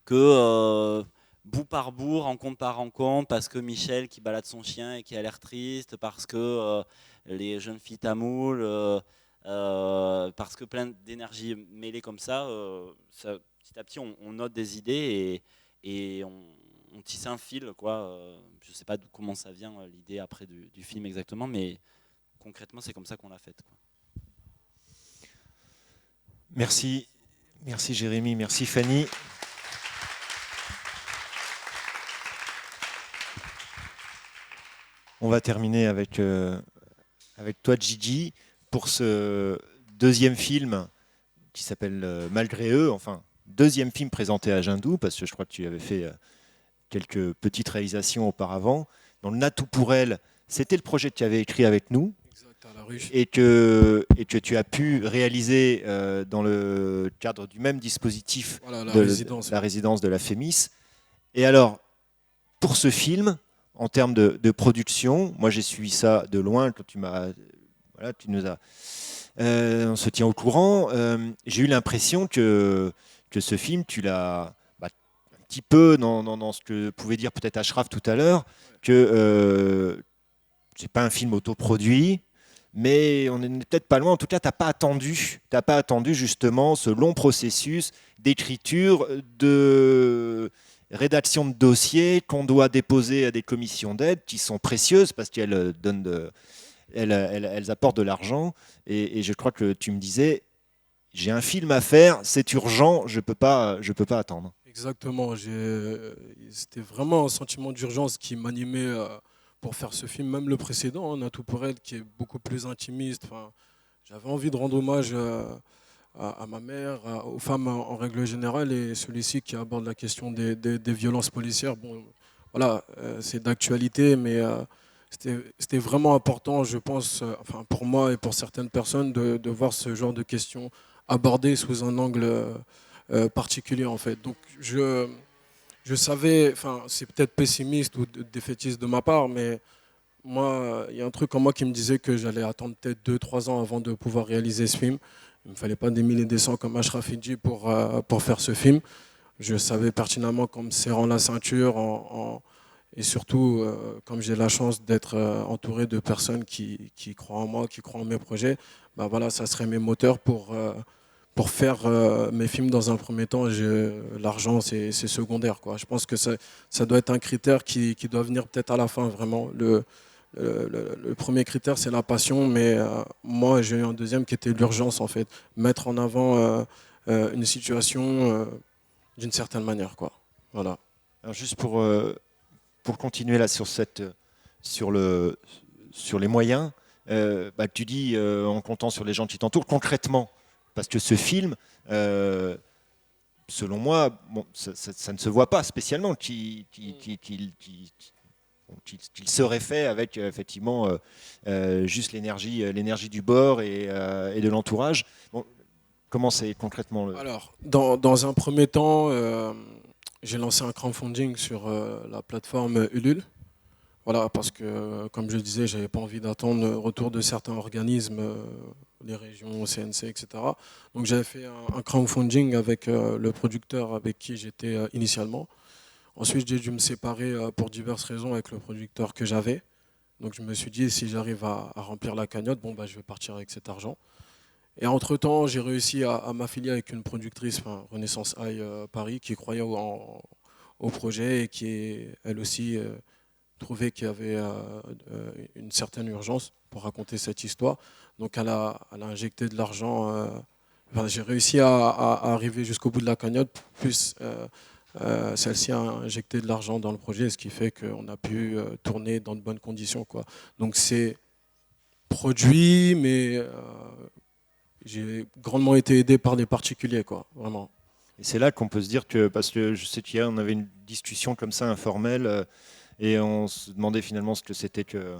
Speaker 10: que bout par bout, rencontre par rencontre, parce que Michel qui balade son chien et qui a l'air triste, parce que les jeunes filles tamoules, parce que plein d'énergie mêlée comme ça, petit à petit on note des idées et on tisse un fil, quoi. Je ne sais pas comment ça vient l'idée après du film exactement, mais concrètement c'est comme ça qu'on l'a faite, quoi.
Speaker 1: Merci Jérémy, merci Fanny. On va terminer avec toi, Gigi, pour ce deuxième film qui s'appelle Malgré eux, enfin, deuxième film présenté à Jindou, parce que je crois que tu avais fait quelques petites réalisations auparavant. Dans le Natou pour elle, c'était le projet que tu avais écrit avec nous,
Speaker 11: exact, à la ruche.
Speaker 1: et que tu as pu réaliser dans le cadre du même dispositif,
Speaker 11: Voilà,
Speaker 1: la résidence de la FEMIS. Et alors, pour ce film, en termes de production, moi j'ai suivi ça de loin quand tu nous as, on se tient au courant. J'ai eu l'impression que ce film, tu l'as un petit peu dans ce que pouvait dire peut-être Ashraf tout à l'heure, que c'est pas un film autoproduit, mais on n'est peut-être pas loin. En tout cas, t'as pas attendu justement ce long processus d'écriture, de rédaction de dossiers qu'on doit déposer à des commissions d'aide qui sont précieuses parce qu'elles elles apportent de l'argent. Et je crois que tu me disais, j'ai un film à faire, c'est urgent, je peux pas attendre.
Speaker 11: Exactement, c'était vraiment un sentiment d'urgence qui m'animait pour faire ce film, même le précédent, Natou pour elle, qui est beaucoup plus intimiste. Enfin, j'avais envie de rendre hommage à ma mère, aux femmes en règle générale, et celui-ci qui aborde la question des violences policières. Bon, voilà, c'est d'actualité, mais c'était vraiment important, je pense, enfin, pour moi et pour certaines personnes, de voir ce genre de questions abordées sous un angle particulier, en fait. Donc, je savais, enfin, c'est peut-être pessimiste ou défaitiste de ma part, mais moi, il y a un truc en moi qui me disait que j'allais attendre peut-être 2-3 ans avant de pouvoir réaliser ce film. Il ne me fallait pas des milliers et des cents comme Ashraf Idji pour faire ce film. Je savais pertinemment qu'en me serrant la ceinture, et surtout, comme j'ai la chance d'être entouré de personnes qui croient en moi, qui croient en mes projets, bah voilà, ça serait mes moteurs pour faire mes films dans un premier temps. L'argent, c'est secondaire, quoi. Je pense que ça doit être un critère qui doit venir peut-être à la fin, vraiment. Le premier critère, c'est la passion, mais moi, j'ai eu un deuxième qui était l'urgence, en fait. Mettre en avant une situation d'une certaine manière, quoi. Voilà.
Speaker 1: Alors juste pour continuer là sur les moyens, tu dis en comptant sur les gens qui t'entourent, concrètement, parce que ce film, selon moi, bon, ça ne se voit pas spécialement qu'il serait fait avec effectivement juste l'énergie du bord et de l'entourage. Bon, comment c'est concrètement
Speaker 11: Alors, dans un premier temps, j'ai lancé un crowdfunding sur la plateforme Ulule. Voilà, parce que, comme je le disais, je n'avais pas envie d'attendre le retour de certains organismes, les régions, CNC, etc. Donc j'avais fait un crowdfunding avec le producteur avec qui j'étais initialement. Ensuite, j'ai dû me séparer pour diverses raisons avec le producteur que j'avais. Donc je me suis dit, si j'arrive à remplir la cagnotte, bon, je vais partir avec cet argent. Et entre-temps, j'ai réussi à m'affilier avec une productrice, Renaissance Eye Paris, qui croyait au projet et qui, elle aussi, trouvait qu'il y avait une certaine urgence pour raconter cette histoire. Donc elle a injecté de l'argent. J'ai réussi à arriver jusqu'au bout de la cagnotte, plus celle-ci a injecté de l'argent dans le projet, ce qui fait qu'on a pu tourner dans de bonnes conditions, quoi. Donc c'est produit, mais j'ai grandement été aidé par des particuliers, quoi, vraiment.
Speaker 1: Et c'est là qu'on peut se dire que, parce que je sais qu'hier on avait une discussion comme ça informelle, et on se demandait finalement ce que c'était que,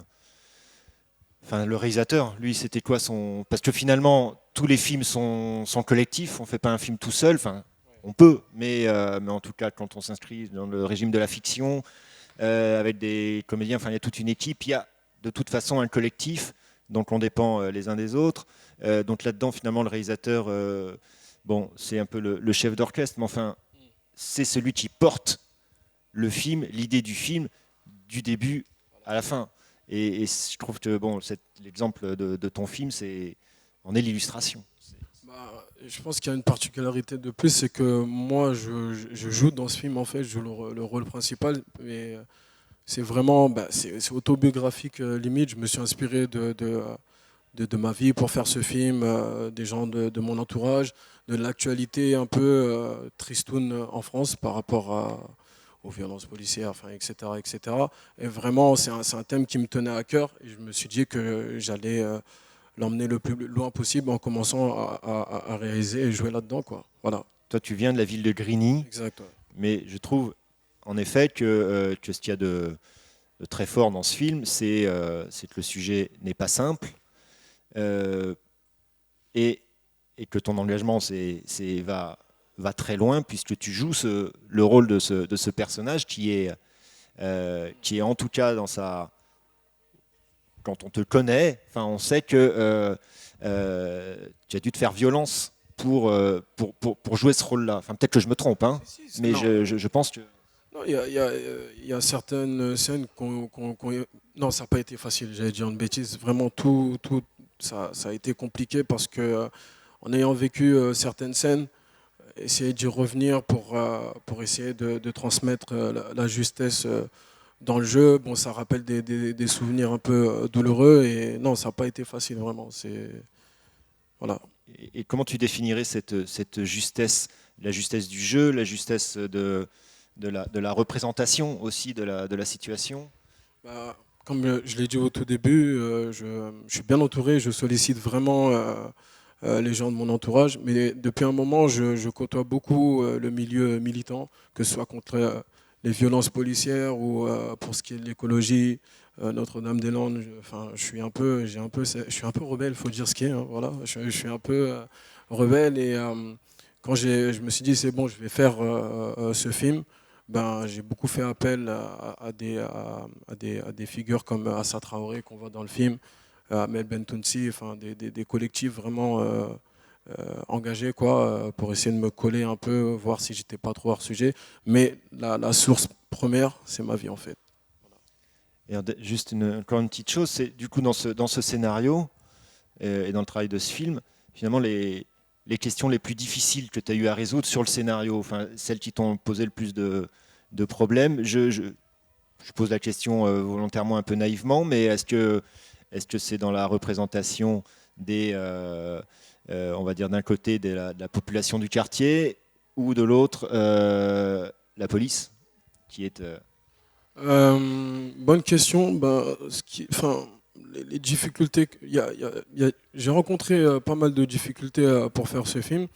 Speaker 1: enfin, le réalisateur, lui, c'était quoi son, parce que finalement tous les films sont collectifs, on fait pas un film tout seul, enfin, on peut, mais en tout cas quand on s'inscrit dans le régime de la fiction, avec des comédiens, enfin, il y a toute une équipe, il y a de toute façon un collectif, donc on dépend les uns des autres. Donc là-dedans, finalement, le réalisateur, bon, c'est un peu le chef d'orchestre, mais enfin, c'est celui qui porte le film, l'idée du film, du début à la fin. Et je trouve que bon, l'exemple de ton film, en est l'illustration.
Speaker 11: Bah, je pense qu'il y a une particularité de plus, c'est que moi, je joue dans ce film, en fait, je joue le rôle principal, mais c'est vraiment, c'est autobiographique limite. Je me suis inspiré de ma vie pour faire ce film, des gens de mon entourage, de l'actualité un peu tristoune en France par rapport aux violences policières, enfin, etc., etc. Et vraiment, c'est un thème qui me tenait à cœur. Et je me suis dit que j'allais l'emmener le plus loin possible en commençant à réaliser et jouer là-dedans, quoi. Voilà.
Speaker 1: Toi, tu viens de la ville de Grigny.
Speaker 11: Exact. Ouais.
Speaker 1: Mais je trouve, en effet, que ce qu'il y a de très fort dans ce film, c'est que le sujet n'est pas simple. Et que ton engagement va très loin, puisque tu joues le rôle de ce personnage qui est en tout cas dans sa... Quand on te connaît, enfin, on sait que tu as dû te faire violence pour jouer ce rôle-là. Enfin, peut-être que je me trompe, hein, mais je pense que...
Speaker 11: Non, il y a certaines scènes non, ça n'a pas été facile, j'allais dire une bêtise. Vraiment, ça a été compliqué parce que, en ayant vécu certaines scènes, essayer d'y revenir pour essayer de transmettre la justesse dans le jeu, bon, ça rappelle des souvenirs un peu douloureux et non, ça n'a pas été facile, vraiment. Voilà.
Speaker 1: Et comment tu définirais cette justesse, la justesse du jeu, la justesse de la représentation aussi de la situation?
Speaker 11: Comme je l'ai dit au tout début, je suis bien entouré, je sollicite vraiment les gens de mon entourage, mais depuis un moment, je côtoie beaucoup le milieu militant, que ce soit contre les violences policières ou pour ce qui est de l'écologie, Notre-Dame-des-Landes. Je suis un peu rebelle, il faut dire ce qui est. Hein, voilà, je suis un peu rebelle et quand je me suis dit c'est bon, je vais faire ce film. J'ai beaucoup fait appel à des figures comme Assa Traoré qu'on voit dans le film, Ahmed Bentounsi, enfin des collectifs vraiment engagés quoi, pour essayer de me coller un peu, voir si j'étais pas trop hors sujet. Mais la source première, c'est ma vie en fait.
Speaker 1: Voilà. Et juste encore une petite chose, c'est du coup dans ce scénario et dans le travail de ce film, finalement les questions les plus difficiles que tu as eu à résoudre sur le scénario, enfin, celles qui t'ont posé le plus de problèmes. Je pose la question volontairement un peu naïvement, mais est-ce que c'est dans la représentation on va dire d'un côté de la population du quartier ou de l'autre la police qui est
Speaker 11: Bonne question. Les difficultés, j'ai rencontré pas mal de difficultés pour faire ce film.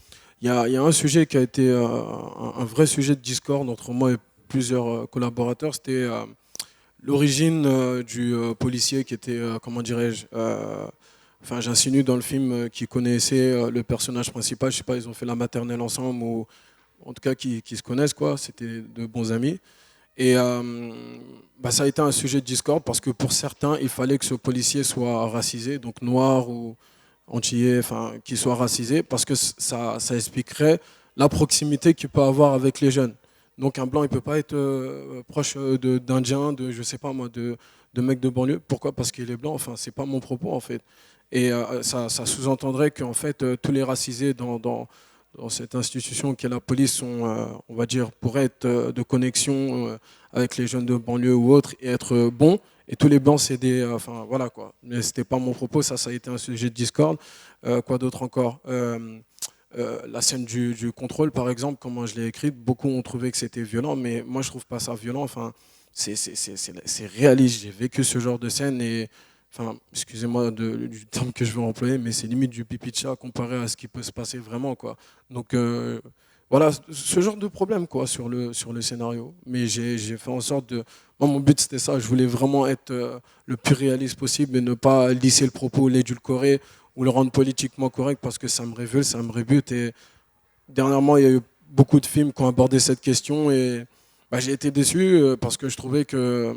Speaker 11: Il y a un sujet qui a été un vrai sujet de discorde entre moi et plusieurs collaborateurs. C'était l'origine du policier qui était, comment dirais-je, j'insinue dans le film qu'il connaissait le personnage principal. Je sais pas, ils ont fait la maternelle ensemble ou en tout cas qui se connaissent quoi. C'était de bons amis. Et ça a été un sujet de discorde parce que pour certains, il fallait que ce policier soit racisé, donc noir ou antillais, qu'il soit racisé, parce que ça expliquerait la proximité qu'il peut avoir avec les jeunes. Donc un blanc, il ne peut pas être proche d'Indiens, je sais pas moi, de mecs de banlieue. Pourquoi? Parce qu'il est blanc. Enfin, c'est pas mon propos en fait. Et ça sous-entendrait qu'en fait tous les racisés dans cette institution qu'est la police sont, on va dire, pourraient être de connexion avec les jeunes de banlieue ou autres et être bons. Et tous les blancs, c'est des... voilà quoi. Mais c'était pas mon propos, ça a été un sujet de discorde. Quoi d'autre encore? La scène du contrôle, par exemple, comment je l'ai écrite, beaucoup ont trouvé que c'était violent, mais moi, je trouve pas ça violent. Enfin, c'est réaliste. J'ai vécu ce genre de scène et... excusez-moi du terme que je veux employer, mais c'est limite du pipi de chat comparé à ce qui peut se passer vraiment, quoi. Donc, voilà, ce genre de problème quoi, sur le scénario. Mais j'ai fait en sorte de... Moi, mon but, c'était ça. Je voulais vraiment être le plus réaliste possible et ne pas lisser le propos, l'édulcorer ou le rendre politiquement correct parce que ça me révulse, ça me rébute. Et dernièrement, il y a eu beaucoup de films qui ont abordé cette question et bah, j'ai été déçu parce que je trouvais que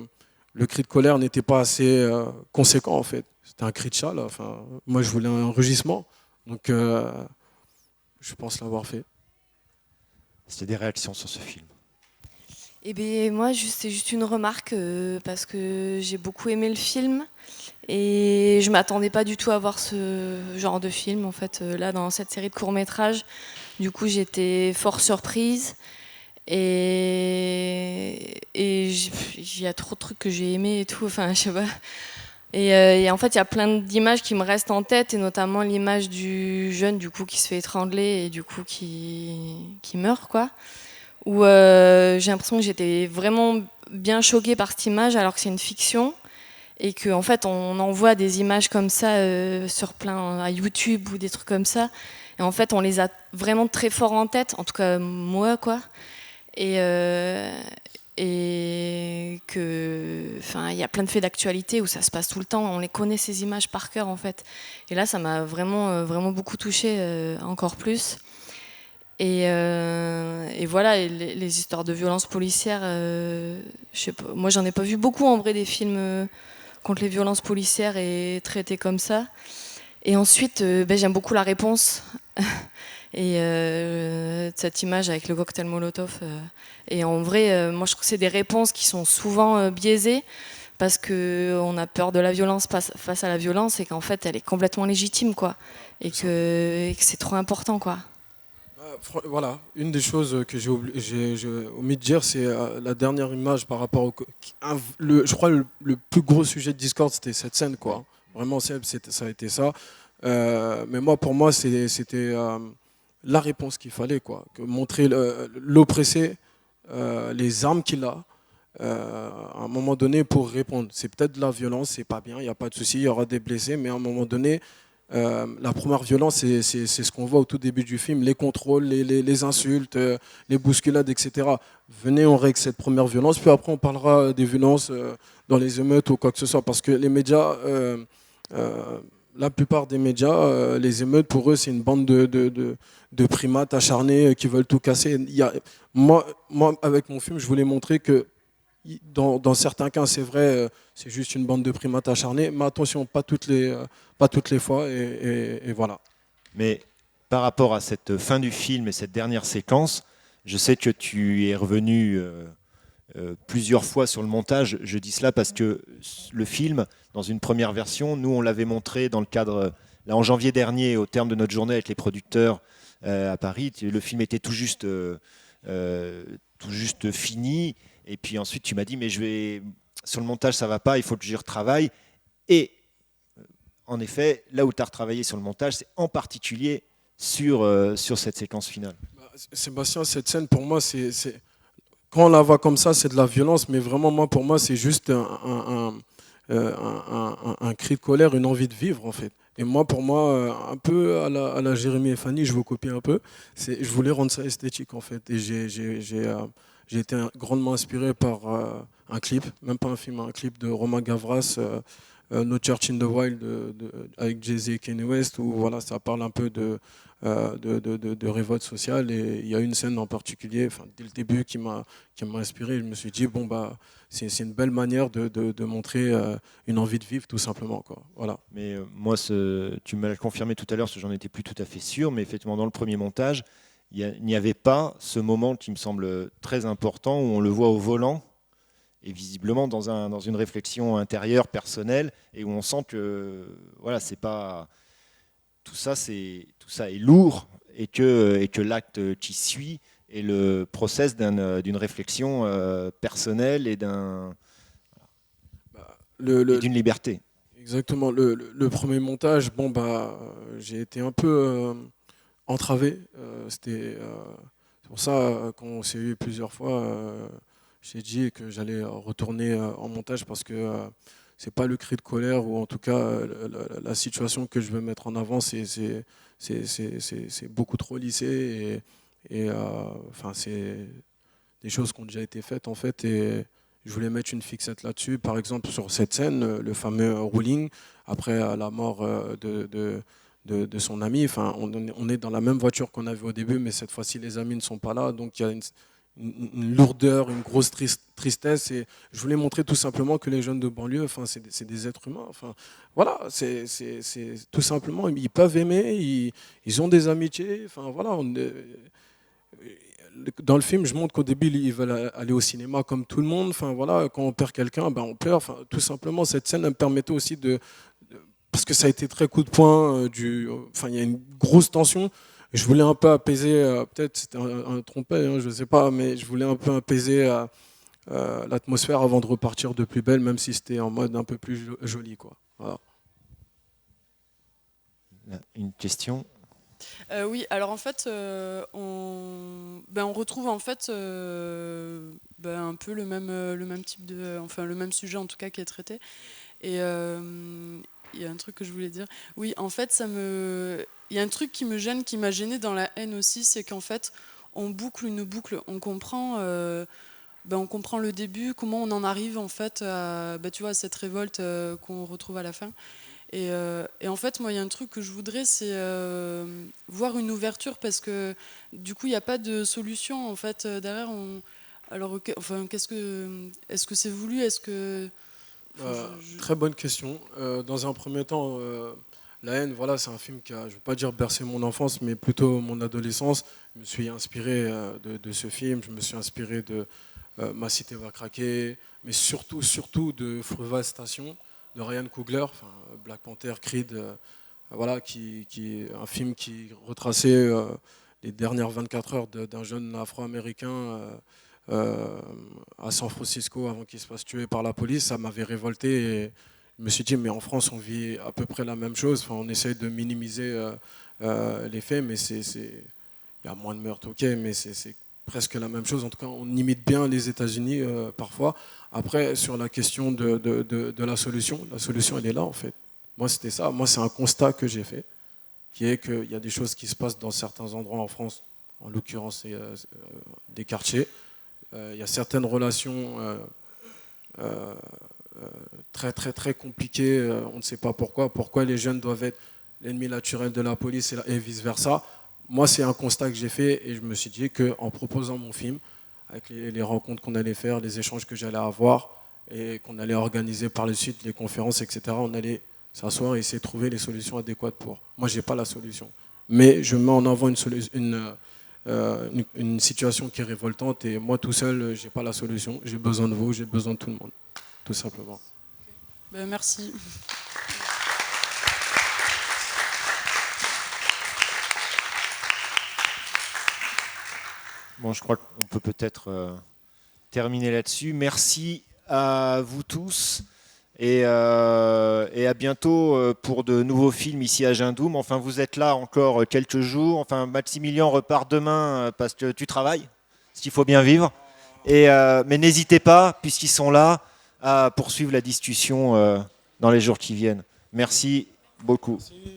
Speaker 11: le cri de colère n'était pas assez conséquent en fait. C'était un cri de chat là. Enfin, moi, je voulais un rugissement. Donc, je pense l'avoir fait.
Speaker 1: C'était des réactions sur ce film?
Speaker 12: Eh bien, moi, c'est juste une remarque parce que j'ai beaucoup aimé le film et je m'attendais pas du tout à voir ce genre de film. En fait, là, dans cette série de courts-métrages, du coup, j'étais fort surprise et il y a trop de trucs que j'ai aimés et tout. Enfin, je sais pas. Et en fait, il y a plein d'images qui me restent en tête et notamment l'image du jeune du coup qui se fait étrangler et du coup qui meurt quoi. Où j'ai l'impression que j'étais vraiment bien choquée par cette image alors que c'est une fiction et qu'en fait on envoie des images comme ça sur plein à YouTube ou des trucs comme ça et en fait on les a vraiment très fort en tête, en tout cas moi quoi. Et que enfin il y a plein de faits d'actualité où ça se passe tout le temps, on les connaît ces images par cœur en fait. Et là ça m'a vraiment beaucoup touchée encore plus. Et voilà, et les histoires de violences policières, je sais pas, moi j'en ai pas vu beaucoup en vrai des films contre les violences policières et traités comme ça. Et ensuite, j'aime beaucoup la réponse et cette image avec le cocktail Molotov. Et en vrai, moi je trouve que c'est des réponses qui sont souvent biaisées parce qu'on a peur de la violence face à la violence et qu'en fait elle est complètement légitime quoi. Et que c'est trop important quoi.
Speaker 11: Voilà, une des choses que j'ai omis de dire, c'est la dernière image par rapport au... je crois le plus gros sujet de Discord, c'était cette scène, quoi. Vraiment, ça a été ça. Mais moi, pour moi, c'était la réponse qu'il fallait, quoi. Montrer l'oppressé, les armes qu'il a, à un moment donné, pour répondre. C'est peut-être de la violence, c'est pas bien, il n'y a pas de souci, il y aura des blessés, mais à un moment donné... la première violence, c'est ce qu'on voit au tout début du film, les contrôles, les insultes, les bousculades, etc. Venez, on règle cette première violence, puis après on parlera des violences dans les émeutes ou quoi que ce soit, parce que les médias, la plupart des médias, les émeutes, pour eux, c'est une bande de primates acharnés qui veulent tout casser. Moi, avec mon film, je voulais montrer que dans certains cas, c'est vrai, c'est juste une bande de primates acharnés, mais attention, pas toutes les fois, et voilà.
Speaker 1: Mais par rapport à cette fin du film et cette dernière séquence, je sais que tu es revenu plusieurs fois sur le montage. Je dis cela parce que le film, dans une première version, nous on l'avait montré dans le cadre, là en janvier dernier, au terme de notre journée avec les producteurs à Paris. Le film était tout juste fini. Et puis ensuite, tu m'as dit, mais sur le montage, ça va pas, il faut que j'y retravaille. Et en effet, là où tu as retravaillé sur le montage, c'est en particulier sur cette séquence finale.
Speaker 11: Sébastien, cette scène, pour moi, quand on la voit comme ça, c'est de la violence, mais vraiment, pour moi, c'est juste un cri de colère, une envie de vivre, en fait. Et moi, pour moi, un peu à la Jérémy et Fanny, je veux copier un peu, je voulais rendre ça esthétique, en fait. Et j'ai été grandement inspiré par un clip, même pas un film, un clip de Romain Gavras, No Church in the Wild, avec Jay-Z et Kanye West, où voilà, ça parle un peu de révolte sociale. Et il y a une scène en particulier, dès le début, qui m'a inspiré. Je me suis dit, c'est une belle manière de montrer une envie de vivre, tout simplement, quoi. Voilà.
Speaker 1: Mais moi, tu me l'as confirmé tout à l'heure, parce que j'en étais plus tout à fait sûr, mais effectivement, dans le premier montage, il n'y avait pas ce moment qui me semble très important où on le voit au volant et visiblement dans une réflexion intérieure, personnelle, et où on sent que voilà, c'est pas tout ça est lourd et que l'acte qui suit est le process d'une réflexion personnelle et d'une liberté.
Speaker 11: Exactement. Le premier montage, j'ai été un peu entravé. C'est pour ça qu'on s'est eu plusieurs fois. J'ai dit que j'allais retourner en montage parce que c'est pas le cri de colère ou en tout cas la situation que je veux mettre en avant, c'est beaucoup trop lissé Et enfin, c'est des choses qui ont déjà été faites en fait. Et je voulais mettre une fixette là-dessus. Par exemple, sur cette scène, le fameux ruling, après la mort de son ami. Enfin, on est dans la même voiture qu'on avait au début, mais cette fois-ci, les amis ne sont pas là. Donc, il y a une lourdeur, une grosse tristesse. Et je voulais montrer tout simplement que les jeunes de banlieue, enfin, c'est des êtres humains. Enfin, voilà, c'est tout simplement, ils peuvent aimer, ils ont des amitiés. Enfin, voilà, dans le film, je montre qu'au début, ils veulent aller au cinéma comme tout le monde. Enfin, voilà, quand on perd quelqu'un, ben, on pleure. Enfin, tout simplement, cette scène elle me permettait aussi parce que ça a été très coup de poing, enfin, il y a une grosse tension. Je voulais un peu apaiser, peut-être c'était un trompet, hein, je ne sais pas, mais je voulais un peu apaiser l'atmosphère avant de repartir de plus belle, même si c'était en mode un peu plus joli, quoi. Voilà.
Speaker 1: Une question?
Speaker 13: Oui, alors en fait, on retrouve en fait un peu le même type enfin le même sujet en tout cas qui est traité. Et il y a un truc que je voulais dire. Oui, en fait, il y a un truc qui me gêne, qui m'a gêné dans La haine aussi, c'est qu'en fait, on boucle une boucle. On comprend le début, comment on en arrive en fait à, tu vois, cette révolte qu'on retrouve à la fin. Et en fait, moi, il y a un truc que je voudrais, c'est voir une ouverture, parce que du coup, il n'y a pas de solution en fait derrière. Alors, enfin, est-ce que c'est voulu, est-ce que
Speaker 11: Très bonne question. Dans un premier temps, La haine, voilà, c'est un film qui a, je ne vais pas dire bercé mon enfance, mais plutôt mon adolescence. Je me suis inspiré de ce film, je me suis inspiré de Ma cité va craquer, mais surtout de Fruitvale Station, de Ryan Coogler, enfin, Black Panther, Creed, voilà, qui un film qui retraçait les dernières 24 heures d'un jeune afro-américain à San Francisco avant qu'il se fasse tuer par la police. Ça m'avait révolté et je me suis dit, mais en France, on vit à peu près la même chose. Enfin, on essaie de minimiser les faits, mais il y a moins de meurtres, ok, mais c'est presque la même chose. En tout cas, on imite bien les États-Unis parfois. Après, sur la question de la solution elle est là en fait. Moi, c'était ça. Moi, c'est un constat que j'ai fait, qui est qu'il y a des choses qui se passent dans certains endroits en France, en l'occurrence des quartiers. Il y a certaines relations très, très, très compliquées. On ne sait pas pourquoi les jeunes doivent être l'ennemi naturel de la police et vice-versa. Moi, c'est un constat que j'ai fait et je me suis dit qu'en proposant mon film, avec les rencontres qu'on allait faire, les échanges que j'allais avoir et qu'on allait organiser par la suite, les conférences, etc., on allait s'asseoir et essayer de trouver les solutions adéquates pour. Moi, je n'ai pas la solution. Mais je mets en avant une situation qui est révoltante et moi, tout seul, je n'ai pas la solution. J'ai besoin de vous, j'ai besoin de tout le monde, tout simplement.
Speaker 13: Merci.
Speaker 1: Bon, je crois qu'on peut peut-être terminer là-dessus. Merci à vous tous et à bientôt pour de nouveaux films ici à Jindoum. Enfin, vous êtes là encore quelques jours. Enfin, Maximilien repart demain parce que tu travailles, parce qu'il faut bien vivre. Mais n'hésitez pas, puisqu'ils sont là, à poursuivre la discussion dans les jours qui viennent. Merci beaucoup. Merci.